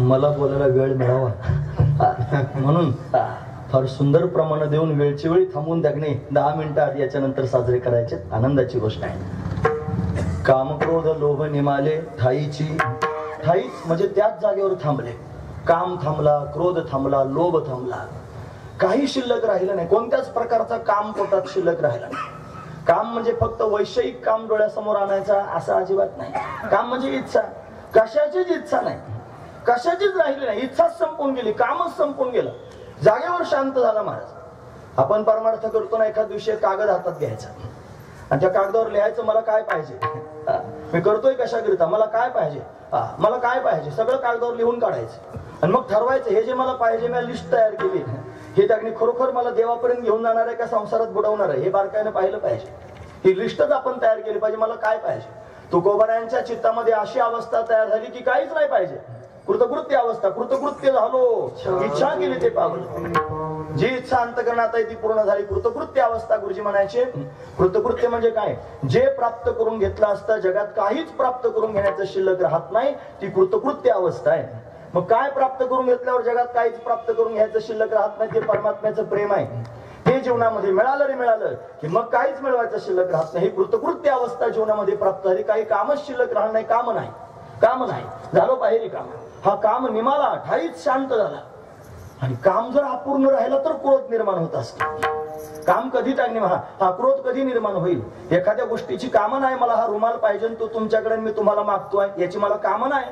मला बोलायला वेळ मिळावा म्हणून फार सुंदर प्रमाण देऊन वेळची वेळी थांबून त्याने 10 मिनिटं आधी याच्यानंतर साजरे करायचे. आनंदाची गोष्ट आहे. काम क्रोध लोभ निमाले ठाईची. ठाईच म्हणजे त्याच जागेवर थांबले. काम थांबला, क्रोध थांबला, लोभ थांबला, काही शिल्लक राहिलं नाही. कोणत्याच प्रकारचा काम पोटात शिल्लक राहिला नाही. काम म्हणजे फक्त वैषयिक काम डोळ्यासमोर आणायचा असं अजिबात नाही. काम म्हणजे इच्छा, कशाचीच इच्छा नाही, कशाचीच राहिली नाही. इच्छाच संपून गेली, कामच संपून गेलं. जागेवर शांत झाला महाराज. आपण परमार्थ करतो ना, एखाद दिवशी कागद हातात घ्यायचा आणि त्या कागदावर लिहायचं मला काय पाहिजे, मी करतोय कशाकरिता, मला काय पाहिजे, मला काय पाहिजे, सगळं कागदावर लिहून काढायचं. आणि मग ठरवायचं हे जे मला पाहिजे मी लिस्ट तयार केली, हे त्याने खरोखर मला देवापर्यंत घेऊन जाणार आहे का संसारात बुडवणार आहे हे बारकाईने पाहिलं पाहिजे. ही लिस्टच आपण तयार केली पाहिजे. मला काय पाहिजे. तुकोबारायांच्या चित्तामध्ये अशी अवस्था तयार झाली की काहीच नाही पाहिजे. कृतकृत्य अवस्था, कृतकृत्य झालो, इच्छा केली ते पावलं. जी इच्छा अंतकरणात आहे ती पूर्ण झाली. कृतकृत्य अवस्था गुरुजी म्हणायचे. कृतकृत्य म्हणजे काय? जे प्राप्त करून घेतलं असतं जगात काहीच प्राप्त करून घेण्याचं शिल्लक राहत नाही, ती कृतकृत्य अवस्था आहे. मग काय प्राप्त करून घेतल्यावर जगात काहीच प्राप्त करून घ्यायचं शिल्लक राहत नाही? ते परमात्म्याचं प्रेम आहे. ते जीवनामध्ये मिळालं रे मिळालं की मग काहीच मिळवायचं शिल्लक राहत नाही. ही कृतकृत्य अवस्था जीवनामध्ये प्राप्त झाली. काही कामच शिल्लक राहणार नाही. काम नाही, काम नाही झालं बाहेर काम. हा काम निमाला ठाईच शांत झाला. आणि काम जर अपूर्ण राहिला तर क्रोध निर्माण होत असतो. काम कधी टाकणे हा क्रोध कधी निर्माण होईल? एखाद्या गोष्टीची कामं नाही, मला हा रुमाल पाहिजे तो तुमच्याकडे मी तुम्हाला मागतोय, याची मला कामं नाही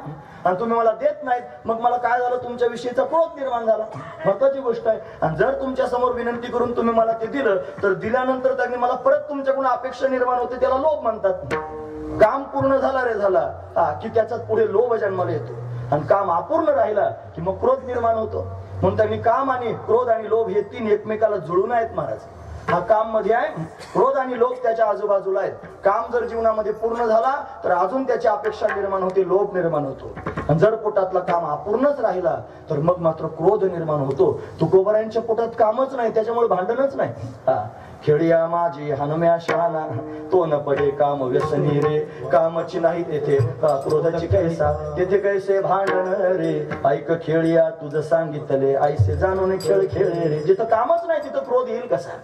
आणि तुम्ही मला देत नाहीत, मग मला काय झालं? तुमच्या विषयीचा क्रोध निर्माण झाला. महत्वाची गोष्ट आहे. आणि जर तुमच्या समोर विनंती करून तुम्ही मला ते दिलं तर दिल्यानंतर त्यांनी मला परत तुमच्याकडून अपेक्षा निर्माण होते, त्याला लोभ म्हणतात. काम पूर्ण झाला रे झाला की त्याच्यात पुढे लोभ जन्माला येतो. आणि काम अपूर्ण राहिला की मग क्रोध निर्माण होतो. म्हणून त्यांनी काम आणि क्रोध आणि लोभ हे तीन एकमेकाला जुळून आहेत महाराज. हा काम मध्ये आहे, क्रोध आणि लोभ त्याच्या आजूबाजूला आहेत. काम जर जीवनामध्ये पूर्ण झाला तर अजून त्याची अपेक्षा निर्माण होते, लोभ निर्माण होतो. आणि जर पोटातला काम अपूर्णच राहिला तर मग मात्र क्रोध निर्माण होतो. तुकोबारायांच्या पोटात कामच नाही, त्याच्यामुळे भांडणच नाही. खेळिया माझी हनुम्या शहाणा तो न पडे काम व्यसनी रे. कामची नाही तेथे क्रोधाची कैसा, तेथे कैसे भांडण रे. ऐक खेळिया तुझं सांगितले ऐसे जाणून खेळ खेळे रे. जिथं कामच नाही तिथं क्रोध येईल कसा?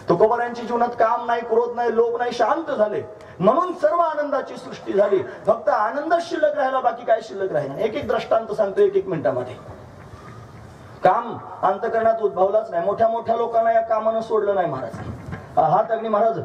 तुकोबारायांच्या जीवनात काम नाही, क्रोध नाही, लोभ नाही, शांत झाले. म्हणून सर्व आनंदाची सृष्टी झाली. फक्त आनंद शिल्लक राहिला, बाकी काय शिल्लक राहिला? एक एक दृष्टांत सांगतो एक मिनिटामध्ये. काम अंतकरणात उद्भवलाच नाही. मोठ्या मोठ्या लोकांना या कामानं सोडलं नाही महाराज. हात अग्नी महाराज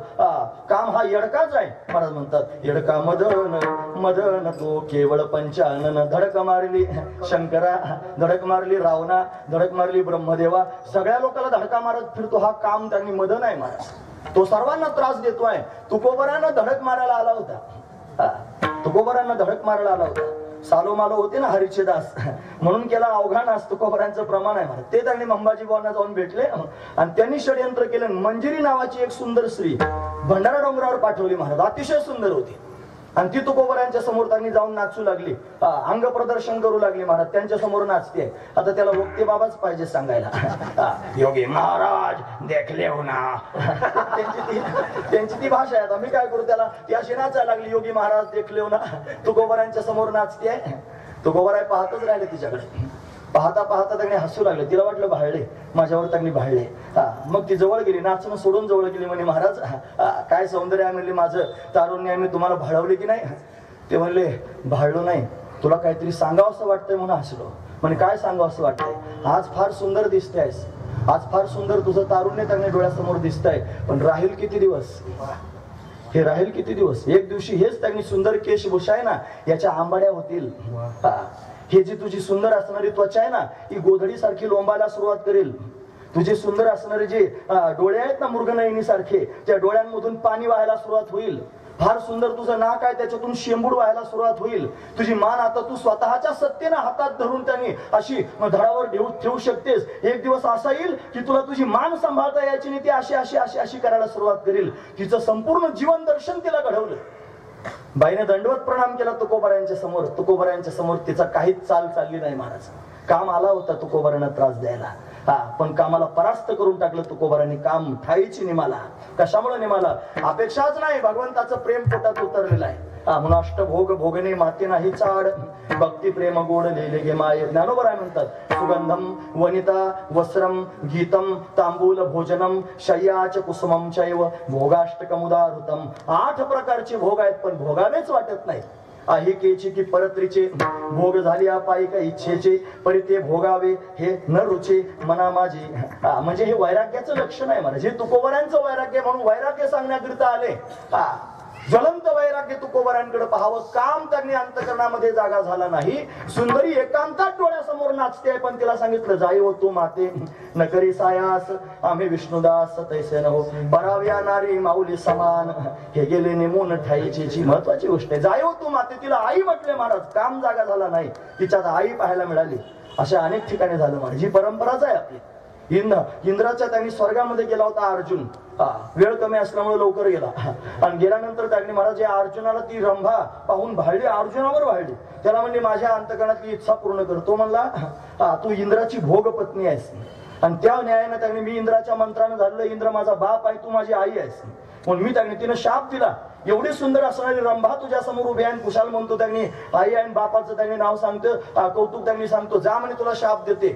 काम हा येडकाच आहे. महाराज म्हणतात येडका मदन मदन तो केवळ पंचानन. धडक मारली शंकरा, धडक मारली रावणा, धडक मारली ब्रह्मदेवा, सगळ्या लोकांना धडका मारत फिरतो. हा काम त्यांनी मदन आहे महाराज. तो सर्वांना त्रास देतोय. तुकोबारांना धडक मारायला आला होता. तुकोबारांना धडक मारायला आला होता. सालो मालो होते ना हरीचे दास, म्हणून केला अवघा नास. तुकोबारांचं प्रमाण आहे महाराज. ते त्यांनी अंबाजी बुवांना जाऊन भेटले आणि त्यांनी षडयंत्र केलं. मंजिरी नावाची एक सुंदर स्त्री भंडारा डोंगरावर पाठवली महाराज. अतिशय सुंदर होती आणि ती तुकोबारांच्या समोर त्यांनी जाऊन नाचू लागली, अंग प्रदर्शन करू लागली महाराज. त्यांच्या समोर नाचते. आता त्याला वक्ते बाबाच पाहिजे सांगायला. योगी महाराज देखले हो ना. त्यांची ती भाषा आहे. आता मी काय करू त्याला? ती अशी नाचायला लागली, योगी महाराज देखले हो ना. तुकोबारांच्या समोर नाचते. तुकोबाराय पाहतच राहिले तिच्याकडे. पाहता पाहता त्यांनी हसू लागले. तिला वाटलं भाळले, माझ्यावर त्यांनी भाळले. मग ती जवळ गेली, नाचणं सोडून जवळ गेली. म्हणे महाराज काय सौंदर्य आहे म्हणले, माझं तारुण्य आहे, मी तुम्हाला भाळवले की नाही? ते म्हणले भाळलो नाही, तुला काहीतरी सांगावं असं वाटतंय म्हणून हसलो. म्हणे काय सांगावं असं वाटतंय? आज फार सुंदर दिसतेस, आज फार सुंदर तुझं तारुण्य त्यांनी डोळ्यासमोर दिसतंय, पण राहील किती दिवस? हे राहील किती दिवस? एक दिवशी हेच त्यांनी सुंदर केशभूषा आहे ना याच्या आंबाड्या होतील. हे जी तुझी सुंदर असणारी त्वचा आहे ना ही गोधडी सारखी लोंबायला सुरुवात करेल. तुझे सुंदर असणारे जे डोळे आहेत ना मृगनयनी सारखे, त्या डोळ्यांमधून पाणी व्हायला सुरुवात होईल. फार सुंदर तुझं नाक आहे, त्याच्यातून शेंबूड व्हायला सुरुवात होईल. तुझी मान आता तू स्वतःच्या सत्तेनं हातात धरून त्यांनी अशी धडावर ठेवू शकतेस. एक दिवस असा येईल की तुला तुझी मान सांभाळता यायची नाही, ती अशी अशी अशी अशी करायला सुरुवात करेल. तिचं संपूर्ण जीवन दर्शन तिला घडवलं. बाईने दंडवत प्रणाम केला तुकोबारायांच्या समोर. तुकोबारायांच्या समोर तिचा काहीच चाल चालली नाही महाराज. काम आला होता तुकोबारांना त्रास द्यायला, पण कामाला परास्त करून टाकलं तुकोबारांनी. काम ठाईची निमाला. कशामुळे निमाला? अपेक्षाच नाही, भगवंताचं प्रेम पोटात उतरलेलं आहे. म्हणून अष्टभोग भोगणे माते नाही चाड, भक्ती प्रेम गोड लिहिले गे माये. ज्ञानोबर आहे म्हणतात सुगंधम वनिता वस्त्रम गीतम तांबूल भोजनम शय्याच कुसुमम चैव भोगाष्टकमुदाहृतम. 8 प्रकारचे भोग आहेत पण भोगावेच वाटत नाही. अहिकेची की परत्रीचे भोग झाली अपायिक इच्छेचे, परी ते भोगावे हे न रुचे मना माझी. म्हणजे हे वैराग्याचं लक्षण आहे. म्हणजे तुकोबारांचं वैराग्य म्हणून वैराग्य सांगण्याकरिता आले. ज्वलंत वैराग्य तुकोबारांकडे पाहावं. काम त्यांनी अंतकरणामध्ये जागा झाला नाही. सुंदरी एकांतात डोळ्यासमोर नाचते पण तिला सांगितलं जाई हो तू माते नकरी सायास आम्ही विष्णुदास तैसे न हो बराव्या नारी माऊली समान. हे गेले नेमून ठाईची महत्वाची गोष्ट आहे. जाई हो तू माते. तिला आई म्हटले महाराज. काम जागा झाला नाही, तिच्यात आई पाहायला मिळाली. अशा अनेक ठिकाणी झालं महाराज. ही परंपराच आहे आपली. इंद्राच्या त्यांनी स्वर्गामध्ये गेला होता अर्जुन. वेळ कमी असल्यामुळे लवकर गेला आणि गेल्यानंतर त्यांनी महाराज या अर्जुनाला ती रंभा पाहून भाळली, अर्जुनावर भाळली. त्याला म्हणली माझ्या अंतकरणातली इच्छा पूर्ण कर. तो म्हणला तू इंद्राची भोग पत्नी आहेस आणि त्या न्यायानं त्यांनी मी इंद्राच्या मंत्रानं झालं, इंद्र माझा बाप आहे, तू माझी आई आहेस म्हणून मी त्यांनी तिनं शाप दिला. एवढी सुंदर असणारी रंभा तुझ्या समोर उभी आहे, कुशाल म्हणतो त्यांनी आई आणि बापाचं त्यांनी नाव सांगतो, कौतुक त्यांनी सांगतो, जा म्हणे तुला शाप देते.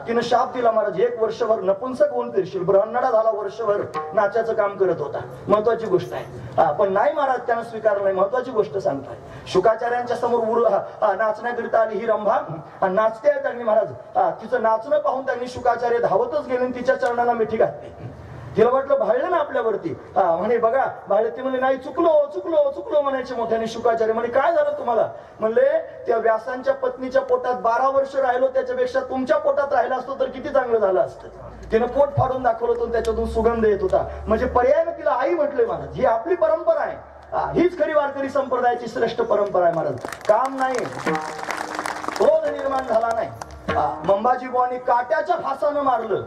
तिनं शाप दिला महाराज, 1 वर्षभर नपुंसक होऊन फिरशील. ब्रह्मणा झाला, वर्षभर नाचाचं काम करत होता. महत्वाची गोष्ट आहे. पण नाही महाराज त्यानं स्वीकारलं नाही. महत्वाची गोष्ट सांगताय, शुकाचार्यांच्या समोर नाचण्याकरिता आली ही रंभा आणि नाचते आहे त्यांनी महाराज. तिचं नाचणं पाहून त्यांनी शुकाचार्य धावतच गेले आणि तिच्या चरणाला मिठी घातली. तिला वाटलं भाळलं ना आपल्यावरती, म्हणे बघा भाळले. ती म्हणे नाही, चुकलो चुकलो चुकलो म्हणायचे मोठ्याने. शुकाचार्य म्हणे काय झालं तुम्हाला? म्हणले त्या व्यासांच्या पत्नीच्या पोटात 12 वर्ष राहिलो, त्याच्यापेक्षा तुमच्या पोटात राहिला असतो तर किती चांगलं झालं असतं. तिनं पोट फाडून दाखवलं होतं, त्याच्यातून सुगंध येत होता. म्हणजे पर्यायानं तिला आई म्हटले महाराज. ही आपली परंपरा आहे, हीच खरी वारकरी संप्रदायाची श्रेष्ठ परंपरा आहे महाराज. काम नाही, क्रोध निर्माण झाला नाही. मंबाजी बुवांनी काट्याच्या फासानं मारलं.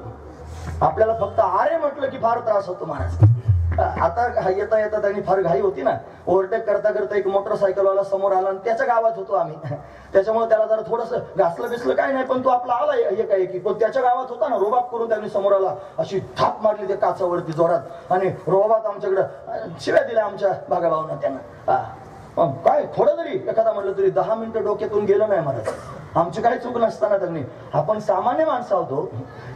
आपल्याला फक्त आरे म्हटलं की फार त्रास होतो महाराज. आता येता येता त्यांनी फार घाई होती ना, ओव्हरटेक करता करता एक मोटरसायकलवाला समोर आला आणि त्याच्या गावात होतो आम्ही. त्याच्यामुळे त्याला जरा थोडस घासलं बिसलं काय नाही, पण तो आपला आला एकाएकी. पण त्याच्या गावात होता ना, रोबाब करून त्यांनी समोर आला, अशी थाप मारली त्या काचावरती जोरात आणि रोबाबात आमच्याकडं शिव्या दिल्या आमच्या भागाभावना त्यांना. काय थोडं जरी एखादा म्हटलं तरी 10 मिनिटं डोक्यातून गेलं नाही महाराज. आमची काही चूक नसताना त्यांनी, आपण सामान्य माणसं होतो,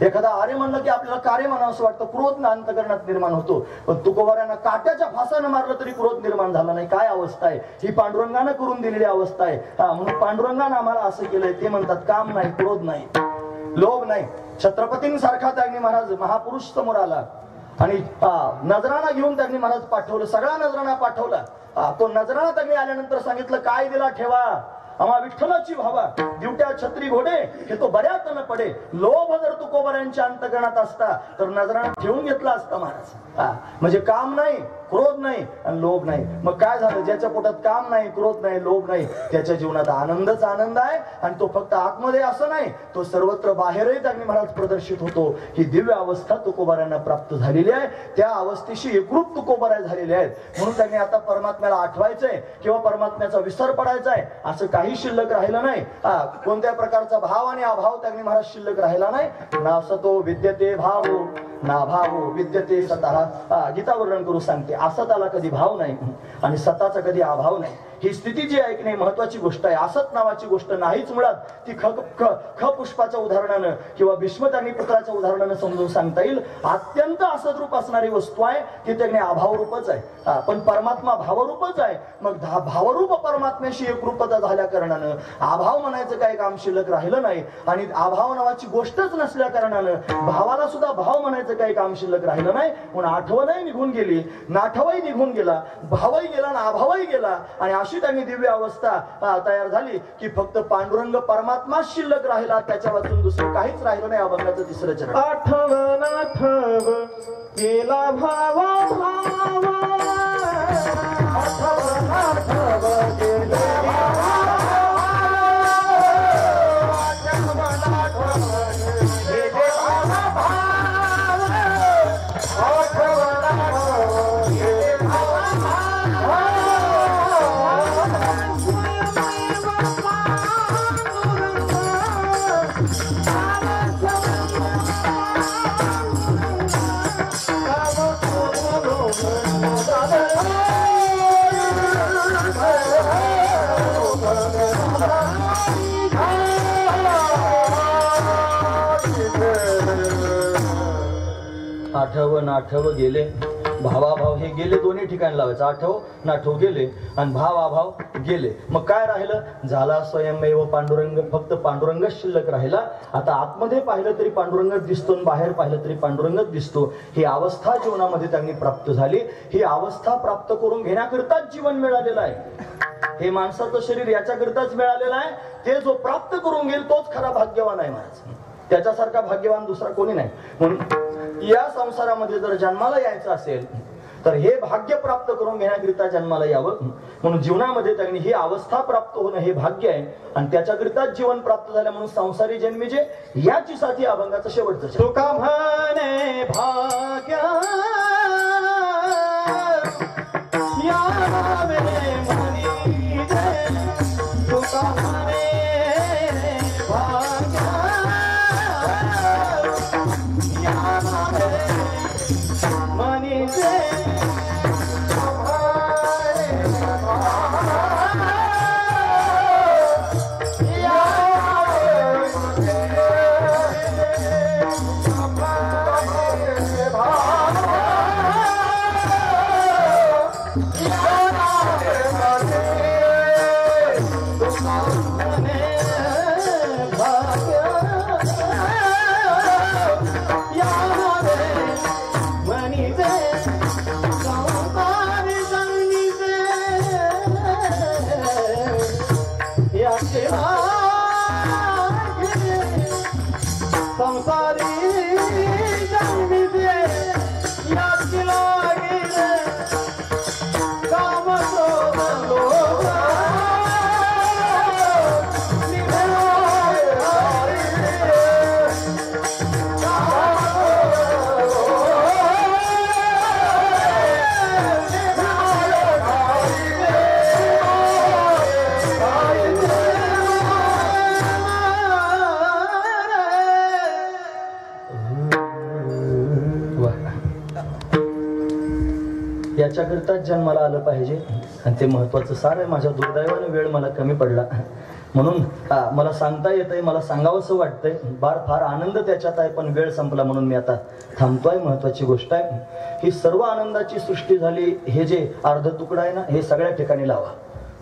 एखादा आर्य म्हणलं की आपल्याला कार्य म्हणावं असं वाटतं, क्रोध ना अंतकरणात निर्माण होतो. पण तुकोबाऱ्यांना काट्याच्या फासानं मारलं तरी क्रोध निर्माण झाला नाही. काय अवस्था आहे ही, पांडुरंगानं करून दिलेली अवस्था आहे. म्हणून पांडुरंगानं आम्हाला असं केलंय. ते म्हणतात काम नाही, क्रोध नाही, लोभ नाही. छत्रपतींसारखा त्यांनी महाराज महापुरुष समोर आला आणि नजराणा घेऊन त्यांनी महाराज पाठवलं, सगळा नजराणा पाठवला. तो नजराणा त्यांनी आल्यानंतर सांगितलं, काय दिला ठेवा आम्हा विठ्ठलाची भावा, दिवट्या छत्री घोडे हे तो बऱ्यात न पडे. लोभ जर तुकोबाऱ्यांच्या अंतकरणात असता तर नजराणा ठेवून घेतला असता महाराज. म्हणजे काम नाही, क्रोध नाही आणि लोभ नाही. मग काय झालं, ज्याच्या पोटात काम नाही, क्रोध नाही, लोभ नाही, त्याच्या जीवनात आनंदच आनंद आहे. आणि तो फक्त आतमध्ये असं नाही, तो सर्वत्र बाहेरही त्यांनी महाराज प्रदर्शित होतो. ही दिव्य अवस्था तुकोबाऱ्यांना प्राप्त झालेली आहे. त्या अवस्थेशी एकरूप तुकोबाऱ्या झालेल्या आहेत. म्हणून त्यांनी आता परमात्म्याला आठवायचंय किंवा परमात्म्याचा विसर पडायचा आहे असं काही शिल्लक राहिलं नाही. कोणत्या प्रकारचा भाव आणि अभाव त्यांनी महाराज शिल्लक राहिला नाही. ना सतो विद्यते भावो ना भावो विद्यते सतः. गीता वर्णन करू सांगते, असताला कधी भाव नाही आणि सताचा कधी अभाव नाही. ही स्थिती जी आहे की नाही महत्वाची गोष्ट आहे. असत नावाची गोष्ट नाहीच मुळात. ती ख पुष्पाच्या उदाहरणानं किंवा भीष्म त्यांनी पुत्राच्या उदाहरणानं समजून सांगता येईल. अत्यंत असत रूप असणारी वस्तू आहे ती त्याने अभावरूपच आहे. पण परमात्मा भावरूपच आहे. मग भावरूप परमात्म्याशी एकरूपता झाल्या कारणानं अभाव म्हणायचं काही काम शिल्लक राहिलं नाही. आणि अभाव नावाची गोष्टच नसल्या कारणानं भावाला सुद्धा भाव म्हणायचं काही काम शिल्लक राहिलं नाही. म्हणून आठवणही निघून गेली, नाठवही निघून गेला, भावही गेला आणि अभावही गेला. आणि अशी त्यांनी दिव्य अवस्था तयार झाली की फक्त पांडुरंग परमात्मा शिल्लक राहिला, त्याच्या वाचून दुसरं काहीच राहिलं नाही. अभंगाचं 3रं चरण. आठव नाठव गेला भावा भावा, आठव नाठव गेला भावा, आठव नाठव गेला भावा, आठव नाठव गेला भावा. आठव नाठव गेले, भावाभाव हे गेले, दोन्ही ठिकाणी लावायचं. आठव नाठव गेले आणि भाव अभाव गेले. मग काय राहिलं, झाला स्वयंमेव पांडुरंग. फक्त पांडुरंगच शिल्लक राहिला. आता आतमध्ये पाहिलं तरी पांडुरंगच दिसतो आणि बाहेर पाहिलं तरी पांडुरंगच दिसतो. ही अवस्था जीवनामध्ये त्यांनी प्राप्त झाली. ही अवस्था प्राप्त करून घेण्याकरताच जीवन मिळालेलं आहे. हे माणसाचं शरीर याच्याकरताच मिळालेलं आहे. ते जो प्राप्त करून घेईल तोच खरा भाग्यवान आहे महाराज. त्याच्यासारखा भाग्यवान दुसरा कोणी नाही. म्हणून या संसारामध्ये जर जन्माला यायचं असेल तर हे भाग्य प्राप्त करून घेण्याकरिता जन्माला यावं. म्हणून जीवनामध्ये त्यांनी ही अवस्था प्राप्त होणं हे भाग्य आहे आणि त्याच्याकरिताच जीवन प्राप्त झालं. म्हणून संसारी जन्मी जे याची साठी अभंगाचं शेवटचं. तुका म्हणे भाग्य यावे मनी दे, तुका म्हणे भाग्य कशाकरिता जन्माला आलं पाहिजे आणि ते महत्वाचं सार आहे. माझ्या दुर्दैवाने वेळ मला कमी पडला म्हणून मला सांगता येतंय, मला सांगावंसं वाटतंय. फार आनंद त्याच्यात आहे, पण वेळ संपला म्हणून मी आता थांबतोय. महत्वाची गोष्ट आहे ही सर्व आनंदाची सृष्टी झाली. हे जे अर्ध तुकडा आहे ना, हे सगळ्या ठिकाणी लावा,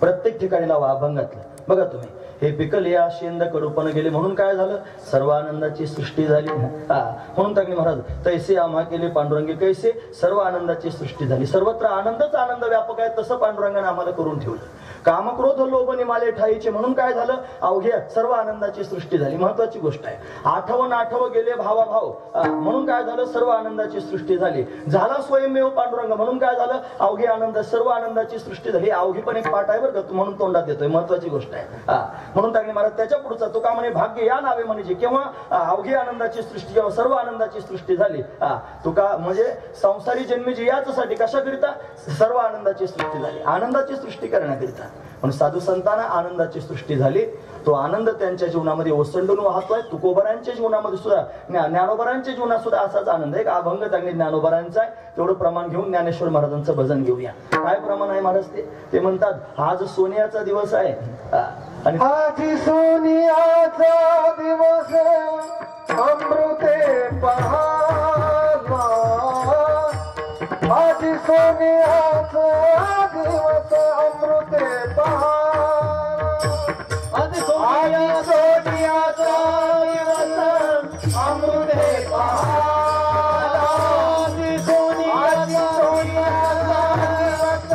प्रत्येक ठिकाणी लावा. अभंगातलं बघा तुम्ही, हे पिकल या शेंद कडूपण गेले म्हणून काय झालं, सर्व आनंदाची सृष्टी झाली. म्हणून टाकली महाराज, तैसे आम्हा केले पांडुरंगी कैसे, सर्व आनंदाची सृष्टी झाली. सर्वत्र आनंदच आनंद व्यापक आहे, तसं पांडुरंगाने आम्हाला करून ठेवलं. काम क्रोध लोभ निमाले ठाईचे म्हणून काय झालं, अवघ्या सर्व आनंदाची सृष्टी झाली. महत्वाची गोष्ट आहे. आठवण गेले भावाभाव म्हणून काय झालं, सर्व आनंदाची सृष्टी झाली. झाला स्वयंमेव पांडुरंग म्हणून काय झालं, अवघे आनंद, सर्व आनंदाची सृष्टी झाली. अवघी पण एक पाठ आहे बरं का, म्हणून तोंडात येतोय. महत्वाची गोष्ट आहे. म्हणून टाकली महाराज त्याच्या पुढचा तो का म्हणे, भाग्य या नावे म्हणजे केव्हा अवघी आनंदाची सृष्टी किंवा सर्व आनंदाची सृष्टी झाली. तुका म्हणजे संसारी जन्मीची याचसाठी, कशाकरिता, सर्व आनंदाची सृष्टी झाली, आनंदाची सृष्टी करण्याकरिता. म्हणून साधू संतांना आनंदाची सृष्टी झाली. तो आनंद त्यांच्या जीवनामध्ये ओसंडून वाहतोय. तुकोबरांच्या जीवनामध्ये सुद्धा, ज्ञानोबरांच्या जीवनात सुद्धा असाच आनंद आहे. अभंग चांगली ज्ञानोबरांचा आहे. तेवढं प्रमाण घेऊन ज्ञानेश्वर महाराजांचं भजन घेऊया. काय प्रमाण आहे महाराज ते म्हणतात, आज सोनियाचा दिवस आहे आणि आज सोनियाचा दिवस अमृते पहावा, आज सोनियाचा दिवस अमृते पहावा, आज सोनियाचा दिवस अमृते पहावा, आज सोनियाचा दिवस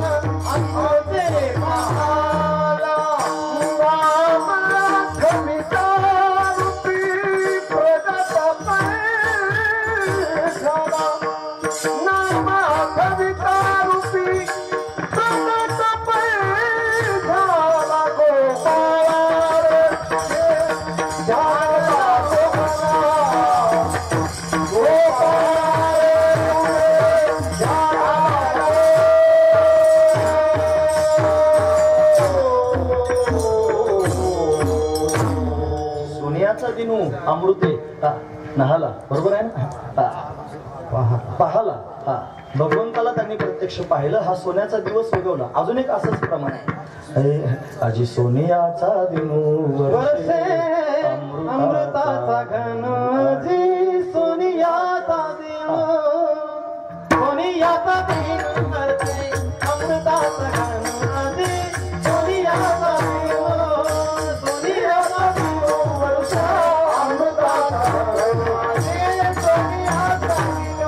अमृते पहावा. दिनू अमृते नहाला, बरोबर आहे ना. पाहाला भगवंताला त्यांनी प्रत्यक्ष पाहिलं. हा सोन्याचा दिवस उगवला. अजून एक असंच प्रमाण आहे, आजी सोनियाचा दिनू वर्षे अमृताचा घन, जी सोनियाचा दिन, सोनियाचा दिन वर्षे अमृताचा घन, जी सोनियाचा दिन, सोनियाचा दिन वर्षे अमृताचा घन, जी सोनियाचा दिन.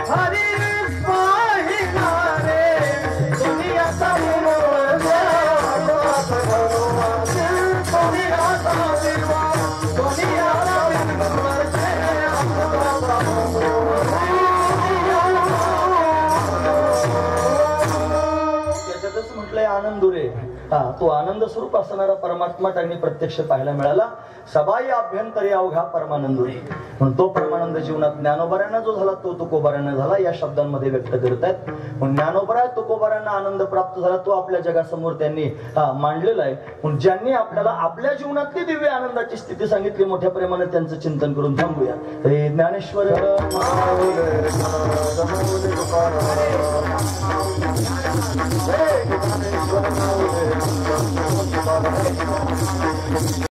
हरी पाहिना रे, सोनियाचा दिन वर्षे अमृताचा घन, सोनियाचा दिन, सोनियाचा दिन वर्षे अमृताचा घन. त्याच्यातच म्हटलंय आनंदुरे. तो आनंद स्वरूप असणारा परमात्मा त्यांनी प्रत्यक्ष पाहायला मिळाला. सबाई अभ्यंतरी अवघा परमानंदुरे. म्हणून तो परमानंद जीवनात ज्ञानोबऱ्यांना जो झाला तो तुकोबऱ्यांना झाला, या शब्दांमध्ये व्यक्त करत आहेत. म्हणून ज्ञानोबरा तुकोबऱ्यांना आनंद प्राप्त झाला, तो आपल्या जगासमोर त्यांनी मांडलेला आहे. म्हणून ज्यांनी आपल्याला आपल्या जीवनातली दिव्य आनंदाची स्थिती सांगितली, मोठ्या प्रेमाने त्यांचं चिंतन करून थांबूया. हे ज्ञानेश्वर Hey!